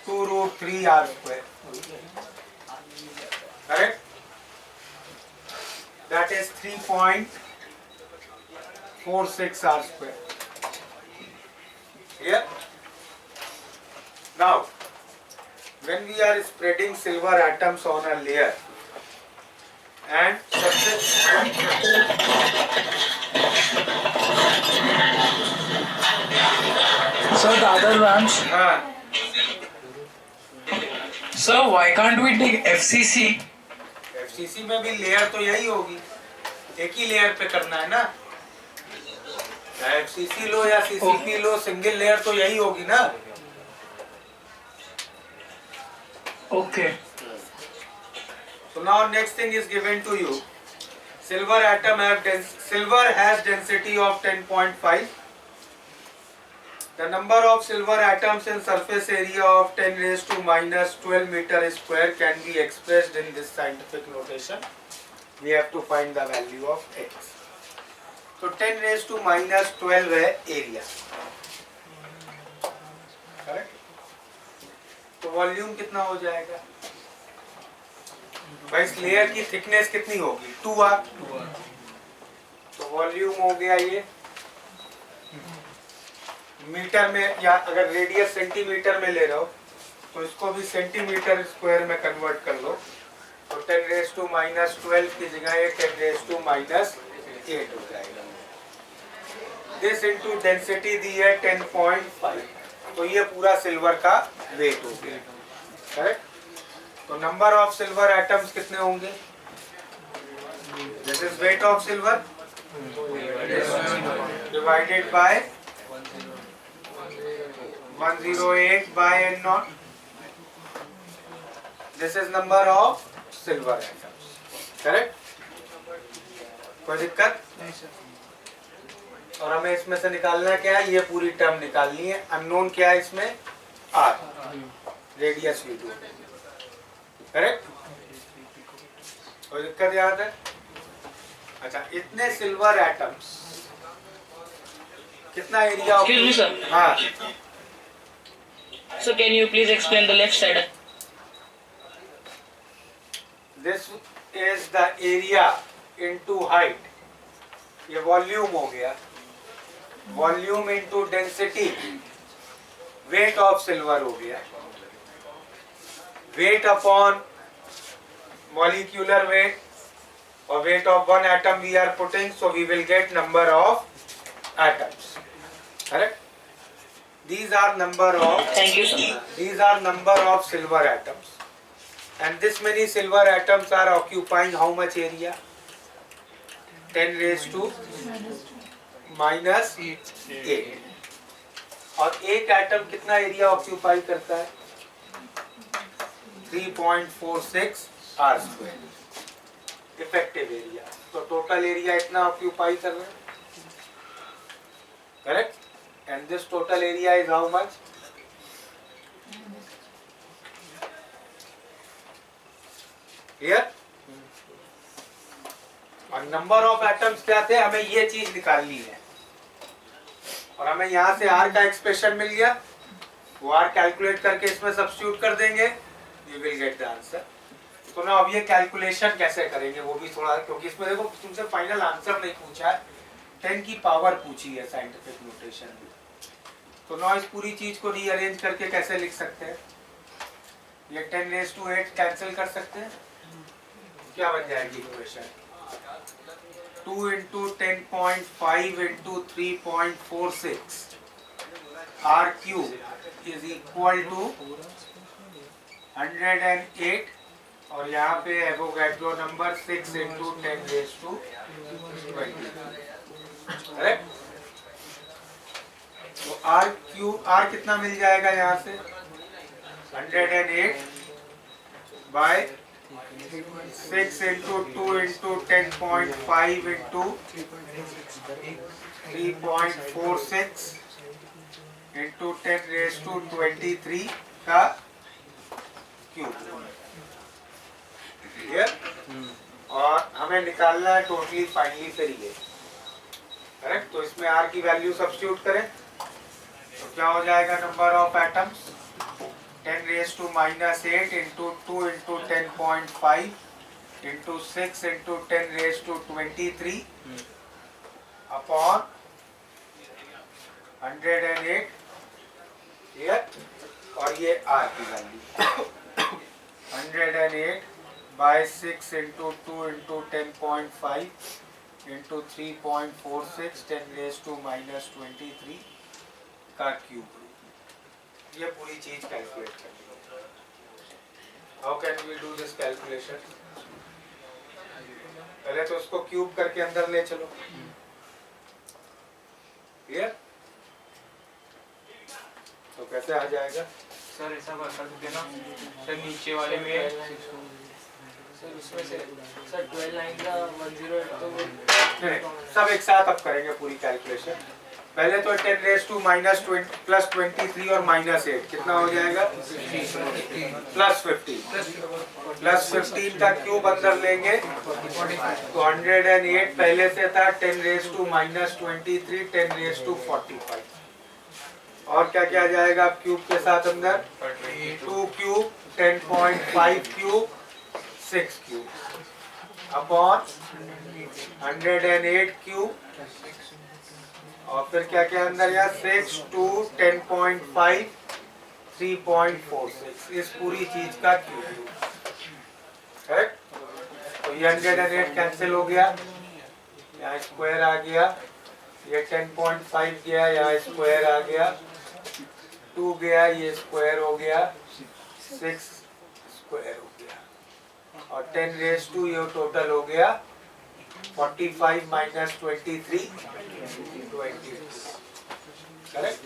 2√3r². Correct? That is 3.46r². Here. Now, when we are spreading silver atoms on a layer, and Sir, the other branch. हाँ, Sir, why can't we take FCC? FCC में भी layer तो यही होगी, एक ही लेयर पे करना है ना. चाहे FCC लो या CCP लो, सिंगल लेयर तो यही होगी ना. Okay. So now next thing is given to you. Silver has density of 10.5. The number of silver atoms in surface area of 10⁻⁻12 meter square can be expressed in this scientific notation. We have to find the value of x. So 10⁻⁻12 है area. Correct? तो volume कितना हो जाएगा? भाई इस layer की thickness कितनी होगी? 2r. तो वॉल्यूम हो गया ये मीटर में, या अगर रेडियस सेंटीमीटर में ले रहे हो तो इसको भी सेंटीमीटर स्क्वायर में कन्वर्ट कर लो. तो 10⁻⁻12 की जगह ये 10⁻⁸ हो जाएगा. दिस इनटू डेंसिटी दी है 10.5. तो ये पूरा सिल्वर का वेट हो गया. करेक्ट? तो नंबर ऑफ सिल्वर एटम्स कितने होंगे? This is weight of silver divided by 108/n0. This is number of silver atoms. Correct? कोई दिक्कत? और हमें इसमें से निकालना क्या है? ये पूरी टर्म निकालनी है. अननोन क्या है इसमें? r. Radius v2. करेक्ट? कोई दिक्कत याद है? अच्छा, इतने सिल्वर एटम्स कितना एरिया? Excuse me, sir. हाँ. So can you please explain the left side? This is the area into height. ये वॉल्यूम हो गया. Volume into density, weight of silver हो गया. Weight upon molecular weight or weight of one atom we are putting, so we will get number of atoms. Correct? These are number of. Thank you, sir. These are number of silver atoms, and this many silver atoms are occupying how much area? 10⁻⁻8. और एक atom कितना area occupy करता है? 3.46 r². Effective area. तो total area इतना occupy कर रहे हैं. Correct? And this total area is how much? Clear? और नंबर ऑफ एटम्स क्या थे? हमें ये चीज निकालनी है, और हमें यहाँ से r का एक्सप्रेशन मिल गया. वो r कैलकुलेट करके इसमें सब्स्टिट्यूट कर देंगे, you will get the answer. तो ना अब ये कैलकुलेशन कैसे करेंगे वो भी थोड़ा, क्योंकि इसमें देखो तुमसे फाइनल आंसर नहीं पूछा है, 10 की पावर पूछी है साइंटिफिक नोटेशन में, तो नौ इस पूरी चीज को रीअरेंज करके कैसे लिख सकते हैं? ये 10⁸ कैंसिल कर सकते हैं, क्या बन जाएगी equation? 2 × 10.5 × 3.46 r³ is equal to 108 और यहाँ पे एवोगैड्रो नंबर 6 × 10⁻20। करेक्ट? तो r³ कितना मिल जाएगा यहाँ से? 108 बाय 6 × 2 × 10.5 × 3.46 × 10⁻23 का क्यूब। क्लियर? और हमें निकालना है टोटली फाइनली फिर ये। करेक्ट? तो इसमें r की वैल्यू सब्स्टिट्यूट करें तो क्या हो जाएगा? Number of atoms 10⁻⁻8 × 2 × 10.5 × 6 × 10⁻23 upon 108। Clear? और ये r की वैल्यू 108 बाय 6 × 2 × 10.5 × 3.46 10⁻⁻23 का क्यूब। ये पूरी चीज कैलकुलेट करनी है। How can we do this calculation? पहले तो उसको क्यूब करके अंदर ले चलो। क्लियर? तो कैसे आ जाएगा? सर ऐसा कर सकते हैं ना सर, नीचे वाले में सर उसमें से सर 12 लाइन का 108 तो वो नहीं, सब एक साथ अब करेंगे पूरी कैलकुलेशन। पहले तो 10⁻⁻20 प्लस 23 और -8 कितना हो जाएगा? प्लस 15। प्लस 15 का क्यूब अंदर लेंगे तो 108 पहले से था 10⁻⁻23 10⁻45। और क्या क्या जाएगा अब क्यूब के साथ अंदर? 2 cube 10.5 cube 6 cube upon 108 cube और फिर क्या क्या अंदर या 6 2 10.5 3.46 इस पूरी चीज का क्यूब। करेक्ट? तो ये 108 कैंसिल हो गया, यहाँ स्क्वायर आ गया, ये 10.5 गया, यहाँ स्क्वायर आ गया, 2 गया, ये स्क्वायर हो गया, 6 स्क्वायर हो गया और 10⁻⁻2 ये टोटल हो गया 45 minus 23 20। करेक्ट?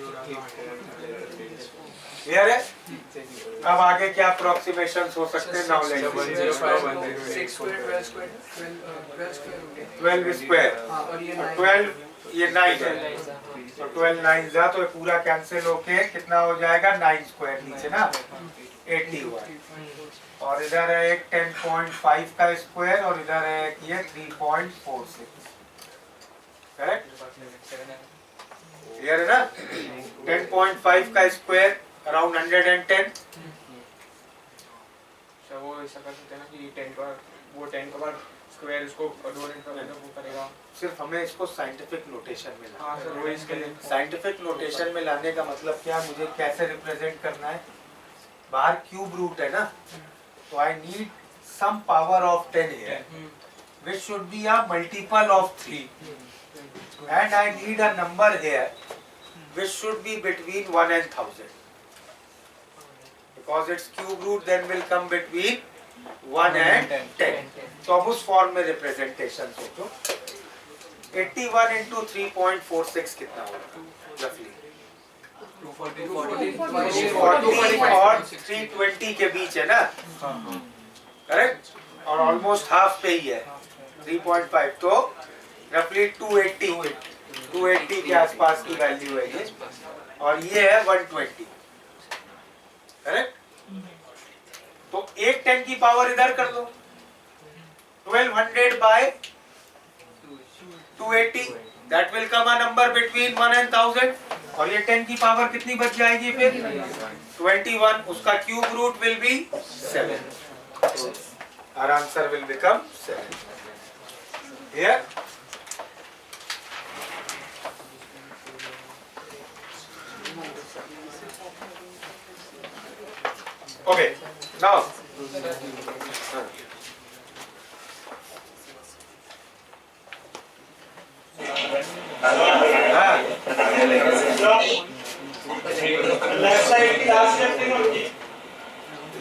क्लियर है? अब आगे क्या अप्रोक्सीमेशन हो सकते हैं? Now let's 6 square 12 square 12 square और ये 12 ये 9 है तो 12 9 जा तो ये पूरा कैंसिल होके कितना हो जाएगा? 9 स्क्वायर नीचे ना 81 और इधर है एक 10.5 का स्क्वायर और इधर है एक ये 3.46। करेक्ट? क्लियर है ना? 10.5 का स्क्वायर अराउंड 110। सर वो ऐसा कर सकते हैं ना कि 10 का वो 10 का बार स्क्वायर इसको 2 का वो करेगा। सिर्फ हमें इसको साइंटिफिक नोटेशन में लाना हाँ सर वो इसके लिए है। साइंटिफिक नोटेशन में लाने का मतलब क्या? मुझे कैसे रिप्रेजेंट करना है? बाहर क्यूब रूट है ना, so I need some power of 10 here, which should be a multiple of 3, and I need a number here, which should be between 1 and 1000, because its cube root then will come between 1 and 10. तो अब उस form में representation सोचो। 81 into 3.46 कितना होगा? roughly 240 और 320 के बीच है ना? करेक्ट? और ऑलमोस्ट हाफ पे ही है 3.5 तो रफली 280 के आसपास की वैल्यू है ये और ये है 120। करेक्ट? तो एक 10 की पावर इधर कर दो 1200 by 280 that will come a number between 1 and 1000 और ये 10 की पावर कितनी बच जाएगी फिर? 21। उसका cube root will be 7। Our answer will become 7. Here Okay, now.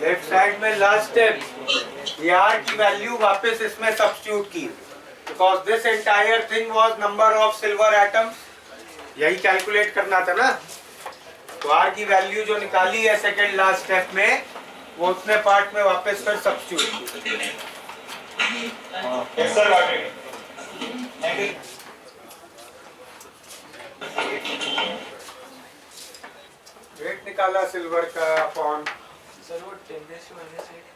Left side में लास्ट स्टेप ये आर की वैल्यू वापस इसमें सब्स्टिट्यूट की because this entire thing was number of silver atoms, यही कैलकुलेट करना था ना। तो आर की वैल्यू जो निकाली है सेकेंड लास्ट स्टेप में वो उतने पार्ट में वापस फिर सब्स्टिट्यूट की। वेट निकाला सिल्वर का अपॉन सर वो 10⁻⁸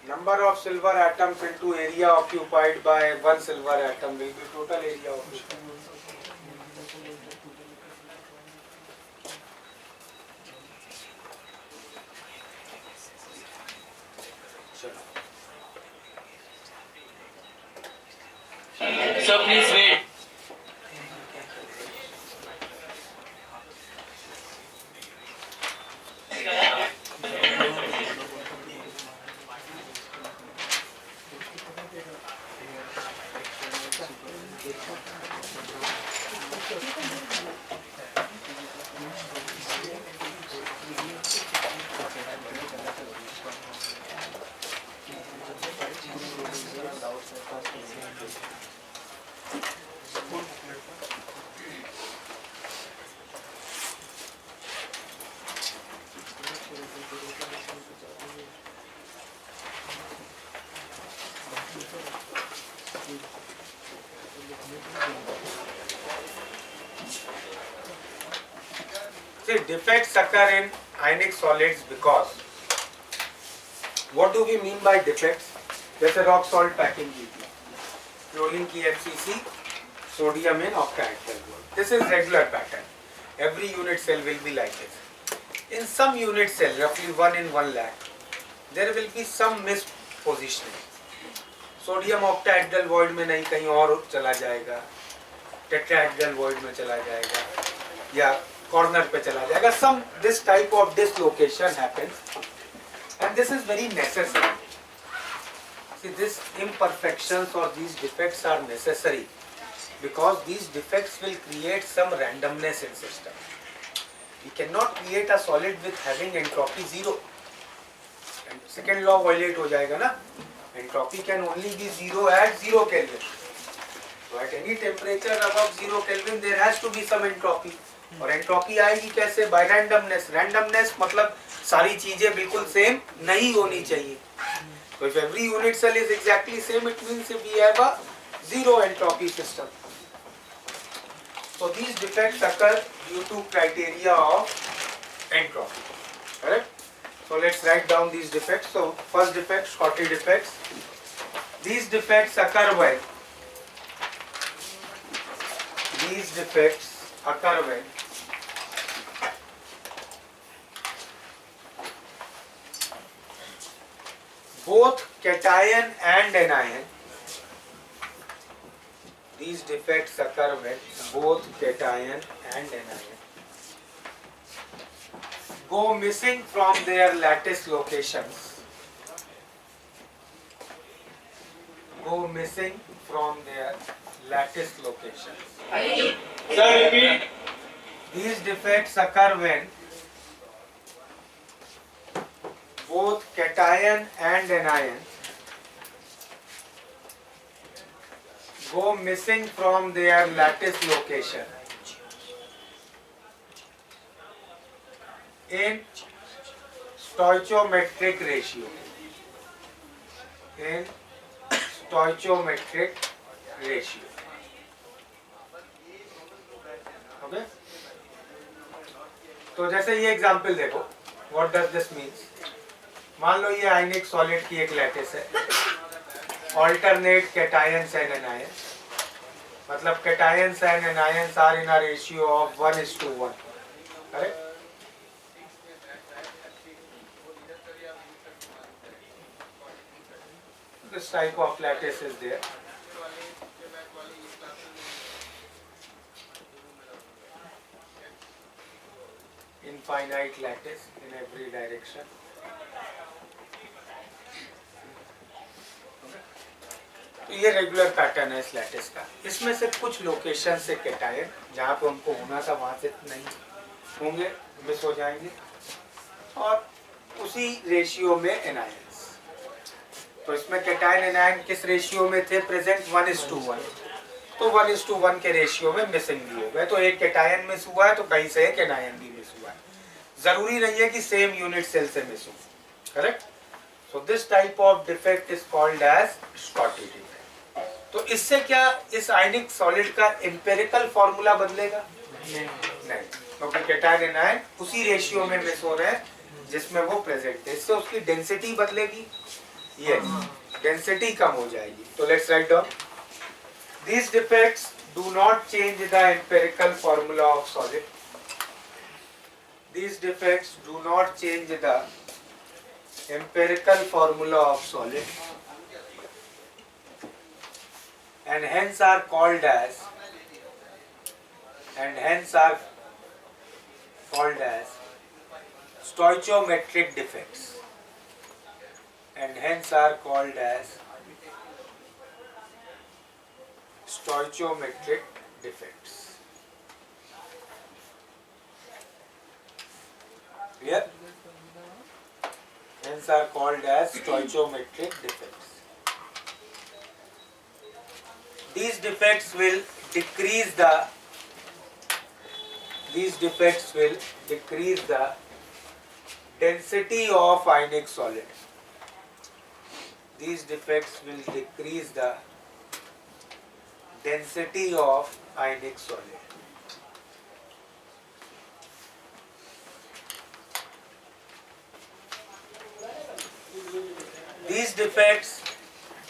number of silver atoms into area occupied by one silver atom will be total area occupied. So please wait. See, defects occur in ionic solids because what do we mean by defects? जैसे rock salt packing की थी, chlorine की FCC, sodium in octahedral bond. This is regular pattern. Every unit cell will be like this. In some unit cell, roughly 1 in 1 lakh, there will be some mispositioning. Sodium octahedral void में नहीं कहीं और चला जाएगा, tetrahedral void में चला जाएगा या कॉर्नर पे चला जाएगा. Some this type of dislocation happens, and this is very necessary. See, these imperfections or these defects are necessary because these defects will create some randomness in system. We cannot create a solid with having entropy 0. And second law violate हो जाएगा ना. Entropy can only be 0 at 0 Kelvin. So at any temperature above 0 Kelvin there has to be some entropy. और entropy आएगी कैसे? Bye randomness. Randomness मतलब सारी चीजें बिल्कुल सेम नहीं होनी चाहिए. So if every unit cell is exactly same, it means we have a zero entropy system. So these defects occur due to criteria of entropy. Correct? So let's write down these defects. So first defect, Schottky defects. These defects occur when? These defects occur when both cation and anion. These defects occur when both cation and anion go missing from their lattice locations. Go missing from their lattice locations. Sir, repeat. These defects occur when both cation and anion go missing from their lattice location in stoichiometric ratio. In stoichiometric ratio. Okay? तो जैसे ये example देखो, what does this means? मान लो ये आयनिक solid की एक lattice है, alternate cations and anions, मतलब cations and anions are in a ratio of 1:1. Correct? This type of lattice is there. Infinite lattice in every direction. ये regular pattern है इस lattice का। इसमें से कुछ लोकेशन से कैटायन जहाँ पे उनको होना था वहाँ से नहीं होंगे, मिस हो जाएंगे, और उसी रेशियो में एनायंस। तो इसमें कैटायन एनायन किस रेशियो में थे प्रेजेंट? 1:1। तो 1:1 के रेशियो में मिसिंग भी हो गए। तो एक कैटायन मिस हुआ है तो कहीं से एक एनायन भी मिस हुआ है। जरूरी नहीं है कि सेम यूनिट सेल से मिस हो, correct? So this type of defect is called as Schottky defect. तो इससे क्या इस आयनिक सॉलिड का एम्पिरिकल फॉर्मूला बदलेगा? नहीं, क्योंकि कैटायन एनायन उसी रेशियो में मिस हो रहे हैं जिसमें वो प्रेजेंट थे। इससे उसकी डेंसिटी बदलेगी, ये डेंसिटी कम हो जाएगी। तो let's write down these defects do not change the empirical formula of solid. These defects do not change the empirical formula of solid and hence are called as stoichiometric defects and hence are called as stoichiometric defects. Clear? Hence are called as stoichiometric defects. These defects will decrease the density of ionic solid. These defects will decrease the density of ionic solid. These defects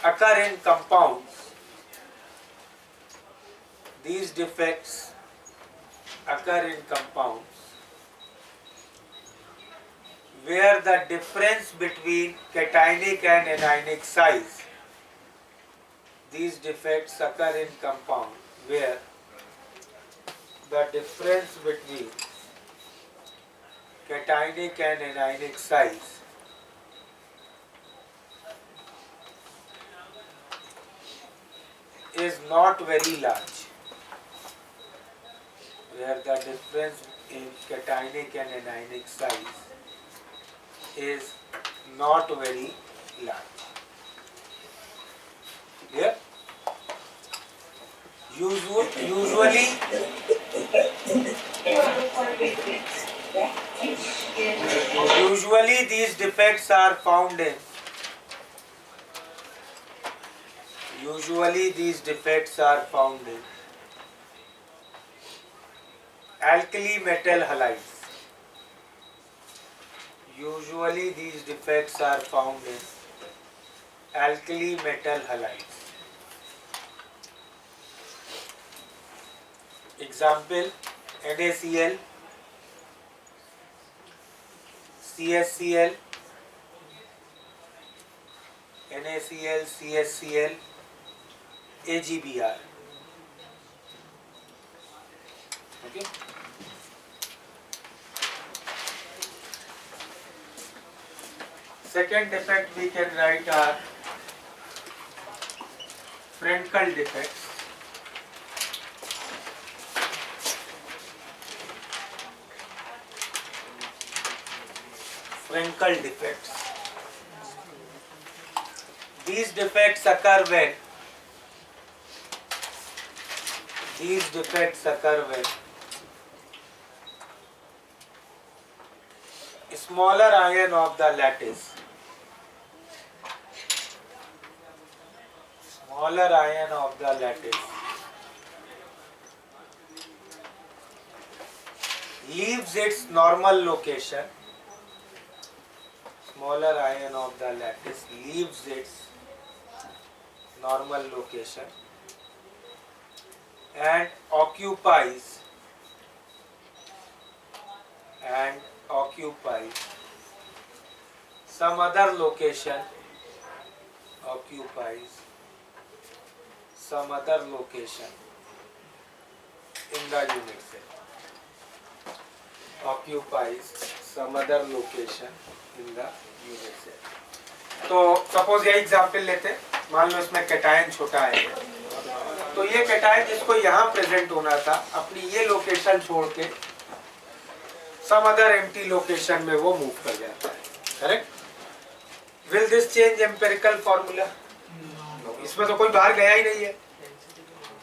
occur in compounds. These defects occur in compounds where the difference between cationic and anionic size. These defects occur in compound where the difference between cationic and anionic size is not very large. Where the difference in cationic and anionic size is not very large. Clear? Usually these defects are found in alkali metal halides. Usually these defects are found in alkali metal halides. Example: NaCl, CSCl, NaCl, CSCl, AgBr. Okay. Second defect we can write are Frenkel defects. Frenkel defects. These defects occur when smaller ion of the lattice leaves its normal location. Smaller ion of the lattice leaves its normal location and occupies some other location in the unit cell. तो suppose ये example लेते हैं, मान लो इसमें cation छोटा है, तो ये कैटायन जिसको यहाँ प्रेजेंट होना था अपनी ये लोकेशन छोड़ के सम अदर एम्प्टी लोकेशन में वो मूव कर जाता है, correct. Will this change empirical formula? इसमें तो कोई बाहर गया ही नहीं है,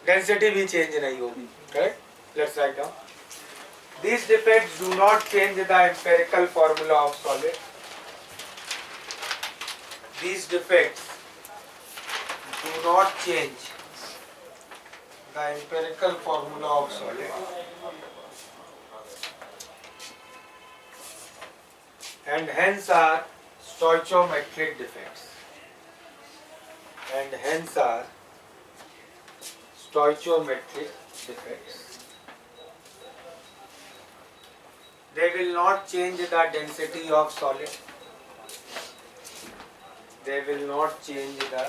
डेंसिटी भी चेंज नहीं होगी, correct. Let's write down, these defects do not change the empirical formula of solid. These defects do not change the empirical formula of solid, and hence are stoichiometric defects. And hence are stoichiometric defects. They will not change the density of solid. They will not change the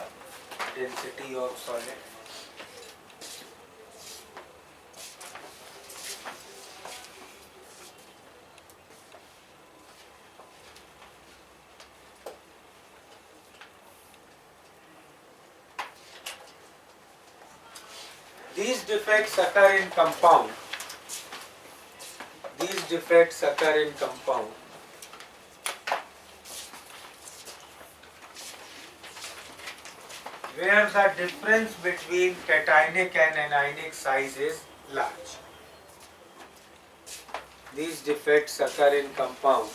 density of solid. These defects occur in compound. These defects occur in compound where the difference between cationic and anionic size is large. These defects occur in compounds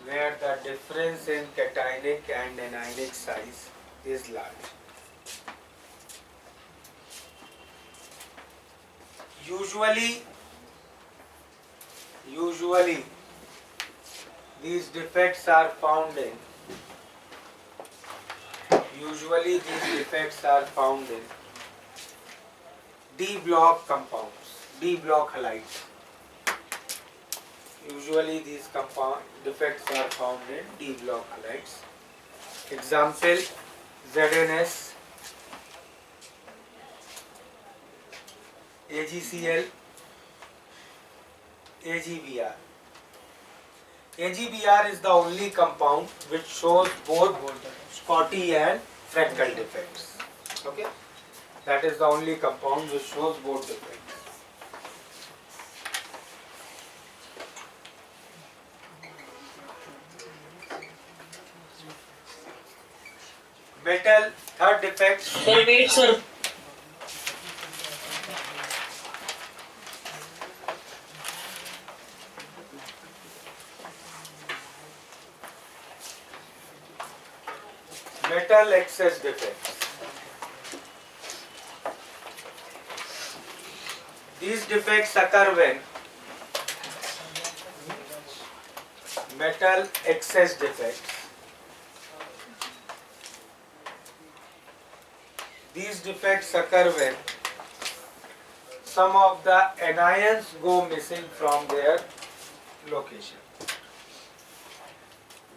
where the difference in cationic and anionic size is large. Usually these defects are found in D block compounds, D block halides. Usually these defects are found in D block halides. Example: ZNS, AgCl, AgBr. AgBr is the only compound which shows both Scotty and Frankel defects. Okay, that is the only compound which shows both defects. Metal, third defect. Sir, wait, sir. Metal excess defects. These defects occur when metal excess defects. These defects occur when some of the anions go missing from their location.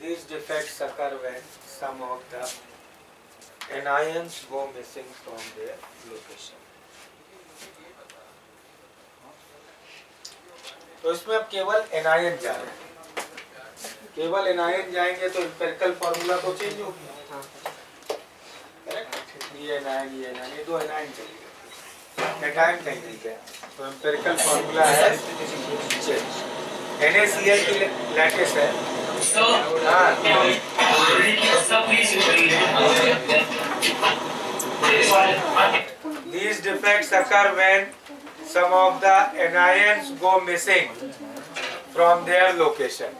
These defects occur when some of the anions go missing from their location. तो इसमें अब केवल anion जा रहे हैं, केवल anion जाएंगे तो एम्पिरिकल फॉर्मूला तो चेंज होगी, करेक्ट। ये एनायन ये दो एनायन चले गए, कैटायन कहीं नहीं गया, तो एम्पिरिकल फॉर्मूला है चेंज। NaCl की लैटिस है, These defects occur when some of the anions go missing from their location.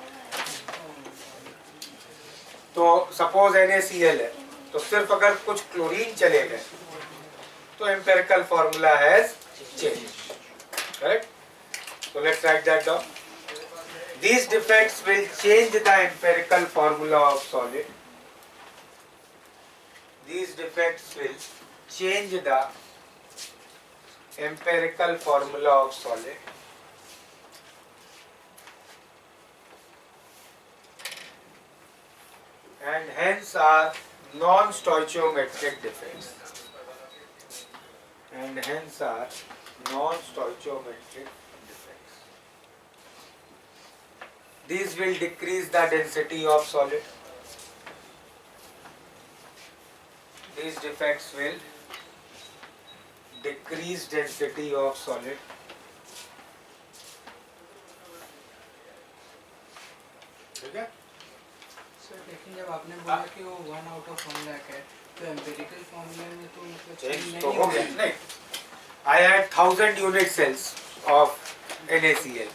तो सपोज NaCl है, तो सिर्फ अगर कुछ क्लोरीन चले गए तो empirical formula has change, correct. So let's write that down. These defects will change the empirical formula of solid. These defects will change the empirical formula of solid. And hence are non-stoichiometric defects. And hence are non-stoichiometric defects. These will decrease the density of solid. these defects will decrease density of solid. ठीक है? Sir लेकिन जब आपने बोला कि वो 1 out of 1 lakh है तो एम्पिरिकल फॉर्मूले में तो मतलब Change change तो नहीं हो होगा। गया नहीं. I had 1000 unit cells of NaCl.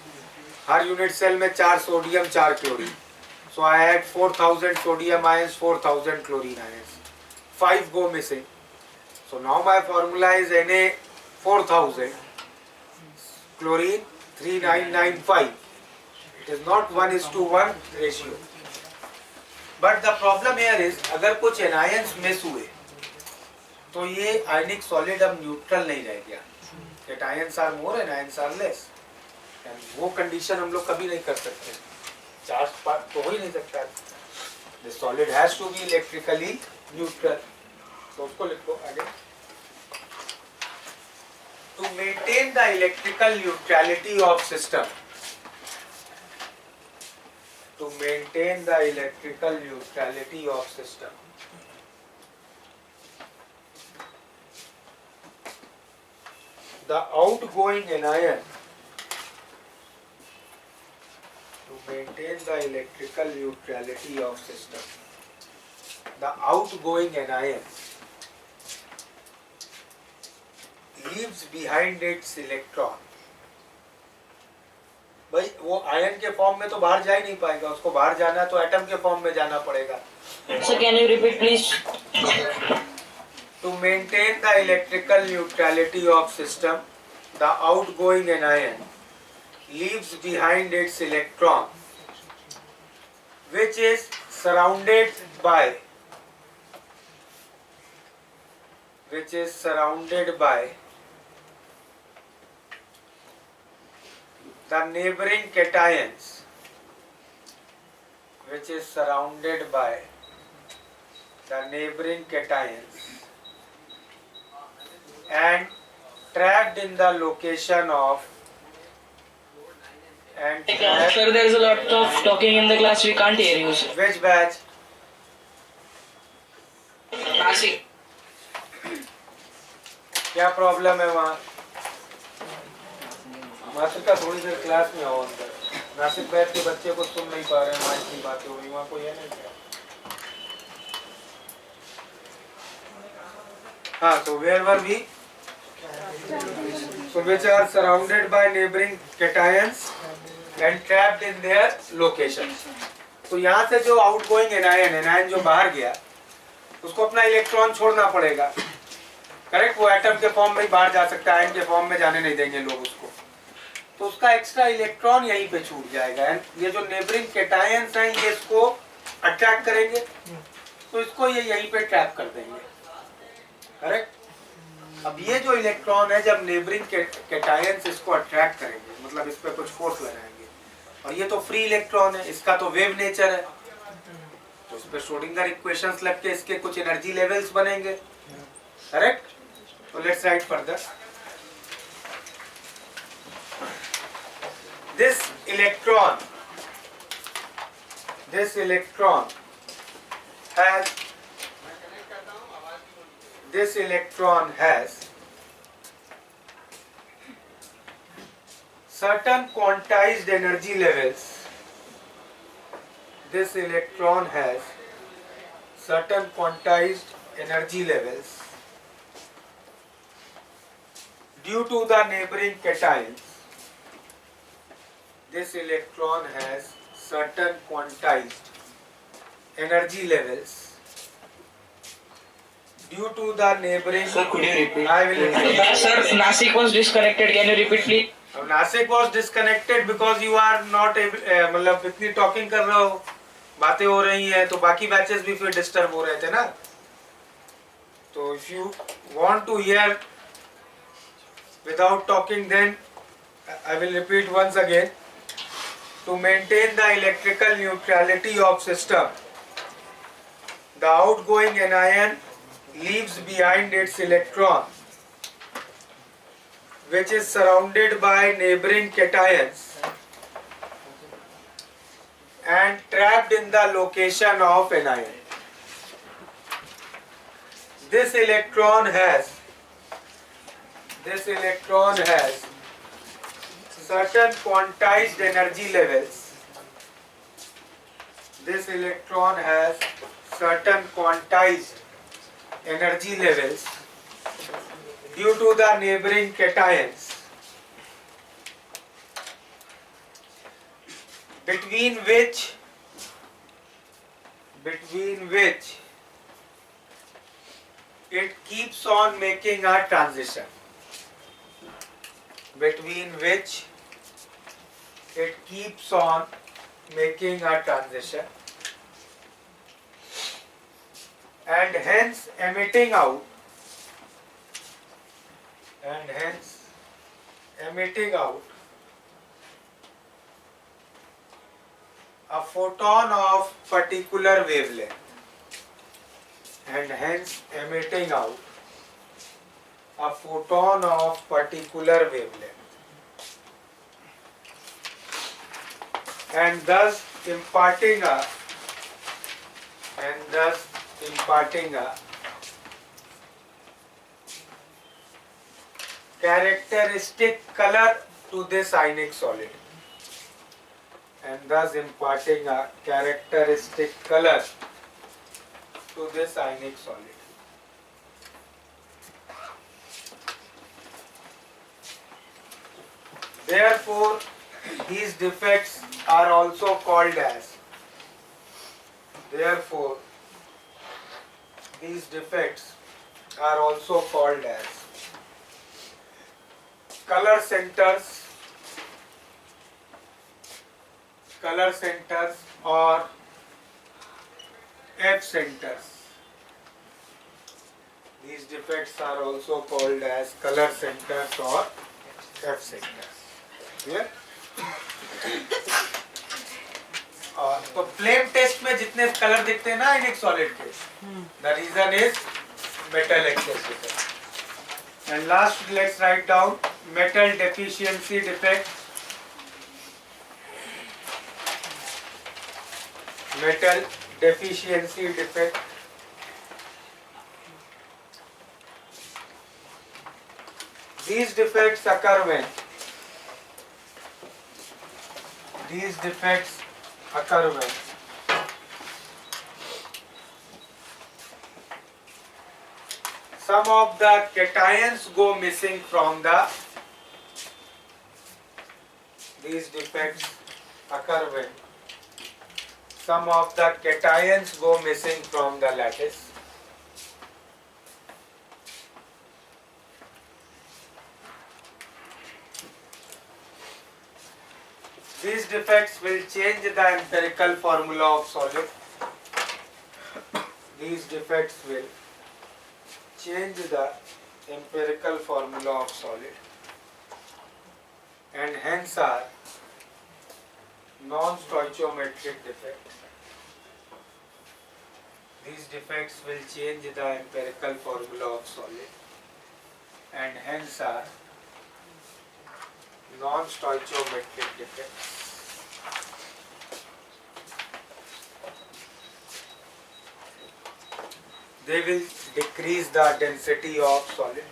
हर यूनिट सेल में 4 sodium 4 chlorine. So I had 4000 sodium ions, 4000 chlorine ions. 5 go missing. So now my formula is Na 4000, chlorine 3995. It is not 1:1 ratio. But the problem here is अगर कुछ anions miss हुए तो ये आयनिक solid अब neutral नहीं रह गया. Cations are more, anions are less. And वो कंडीशन हम लोग कभी नहीं कर सकते. चार्ज पार्ट तो हो ही नहीं सकता. The solid has to be electrically neutral. तो उसको लिखो आगे. To maintain the electrical neutrality of system. To maintain the electrical neutrality of system. The outgoing anion. To maintain the electrical neutrality of system. The outgoing anion leaves behind its electron. भाई वो ion के form में तो बाहर जा ही नहीं पाएगा. उसको बाहर जाना तो एटम के फॉर्म में जाना पड़ेगा. Sir, can you repeat, please? To maintain the electrical neutrality of system, the outgoing anion leaves behind its electron, which is surrounded by the neighboring cations, and trapped in the location of Sir, there is a lot of talking in the class. We can't hear you, sir. which batch? Nasik. क्या problem है वहाँ? मातृका थोड़ी देर class में आओ अंदर. नासिक बैठ के बच्चे को सुन नहीं पा रहे हैं. वहाँ इतनी बातें हो रही. वहाँ कोई है नहीं क्या? हाँ, so where were we? So which are surrounded by neighboring cations and trapped in their locations. तो यहाँ से जो outgoing anion जो बाहर गया, उसको अपना इलेक्ट्रॉन छोड़ना पड़ेगा. करेक्ट? वो एटम के फॉर्म में ही बाहर जा सकता है. आयन के फॉर्म में जाने नहीं देंगे लोग उसको. तो उसका एक्स्ट्रा इलेक्ट्रॉन यहीं पे छूट जाएगा. एंड ये जो नेबरिंग कैटायंस हैं ये इसको अट्रैक्ट करेंगे, तो इसको ये यहीं पे ट्रैप कर देंगे. करेक्ट? अब ये जो इलेक्ट्रॉन है जब नेबरिंग कैटायंस इसको अट्रैक्ट करेंगे, मतलब इस पे कुछ फोर्स लगाएंगे, और ये तो फ्री इलेक्ट्रॉन है, इसका तो वेव नेचर है, तो इस पे श्रोडिंगर इक्वेशंस लग के इसके कुछ एनर्जी लेवल्स बनेंगे. करेक्ट? तो let's write further. This electron has certain quantized energy levels. This electron has certain quantized energy levels due to the neighboring cations. This electron has certain quantized energy levels due to the neighboring. Sir, could you repeat? I will repeat. Sir, Nasik was disconnected. Can you repeat, please? Nasik was disconnected because you are not able, मतलब इतनी talking कर रहे हो, बातें हो रही हैं, तो बाकी बैचेस भी फिर डिस्टर्ब हो रहे थे ना. तो if you want to hear without talking, then I will repeat once again. To maintain the electrical neutrality of system, the outgoing anion leaves behind its electron, which is surrounded by neighboring cations and trapped in the location of anion. this electron has certain quantized energy levels. This electron has certain quantized energy levels due to the neighboring cations, between which it keeps on making a transition. And hence emitting out a photon of particular wavelength. And thus imparting a characteristic color to this ionic solid. Therefore, these defects are also called as color centers or F centers. These defects are also called as color centers or F centers. Clear? तो flame test में जितने colour दिखते हैं ना आयनिक solid के, the reason is metal excess defect. And last, let's write down metal deficiency defect. These defects occur when some of the cations go missing from the lattice. These defects will change the empirical formula of solid. And hence are non-stoichiometric defects. These defects will change the empirical formula of solid and hence are non-stoichiometric defects. They will decrease the density of solid.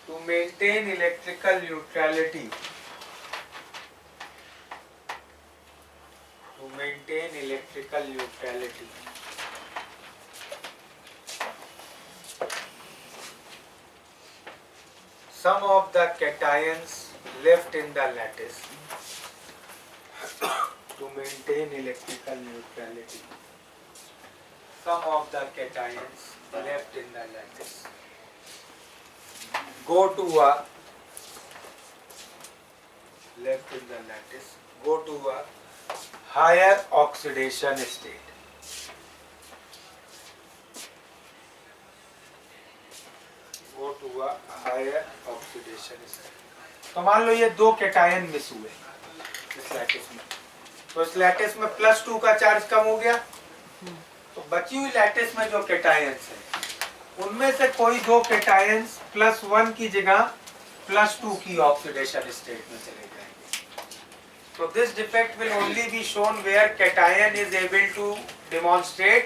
To maintain electrical neutrality, some of the cations left in the lattice go to a higher oxidation state. तो मान लो ये दो cation miss हुए इस lattice में, तो इस lattice में +2 का चार्ज कम हो गया, तो बची हुई लैटिस में जो कैटायंस है उनमें से कोई दो कैटायंस +1 की जगह +2 की ऑक्सीडेशन स्टेट में चले जाएंगे। तो this defect will only be shown where cation is able to demonstrate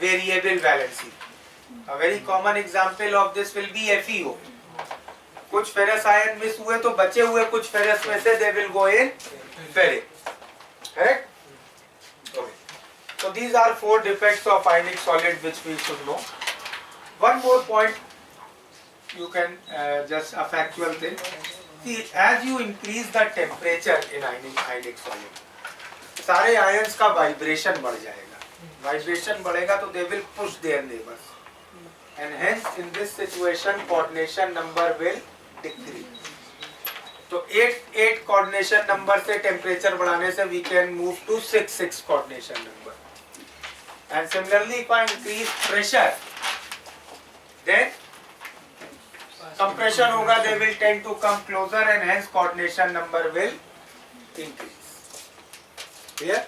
variable valency. A very common example of this will be FeO. कुछ फेरस आयन मिस हुए तो बचे हुए कुछ फेरस में से they will go in ferric. Correct? Okay. So these are 4 defects of ionic solid which we should know. One more point you can just a factual thing. See, as you increase the temperature in ionic solid, सारे ions का vibration बढ़ जाएगा. Vibration बढ़ेगा तो they will push their neighbors. And hence in this situation coordination number will decrease. तो 8 coordination number से temperature बढ़ाने से we can move to 6 coordination number. And similarly if I increase pressure, then compression होगा, they will tend to come closer and hence coordination number will increase. Clear?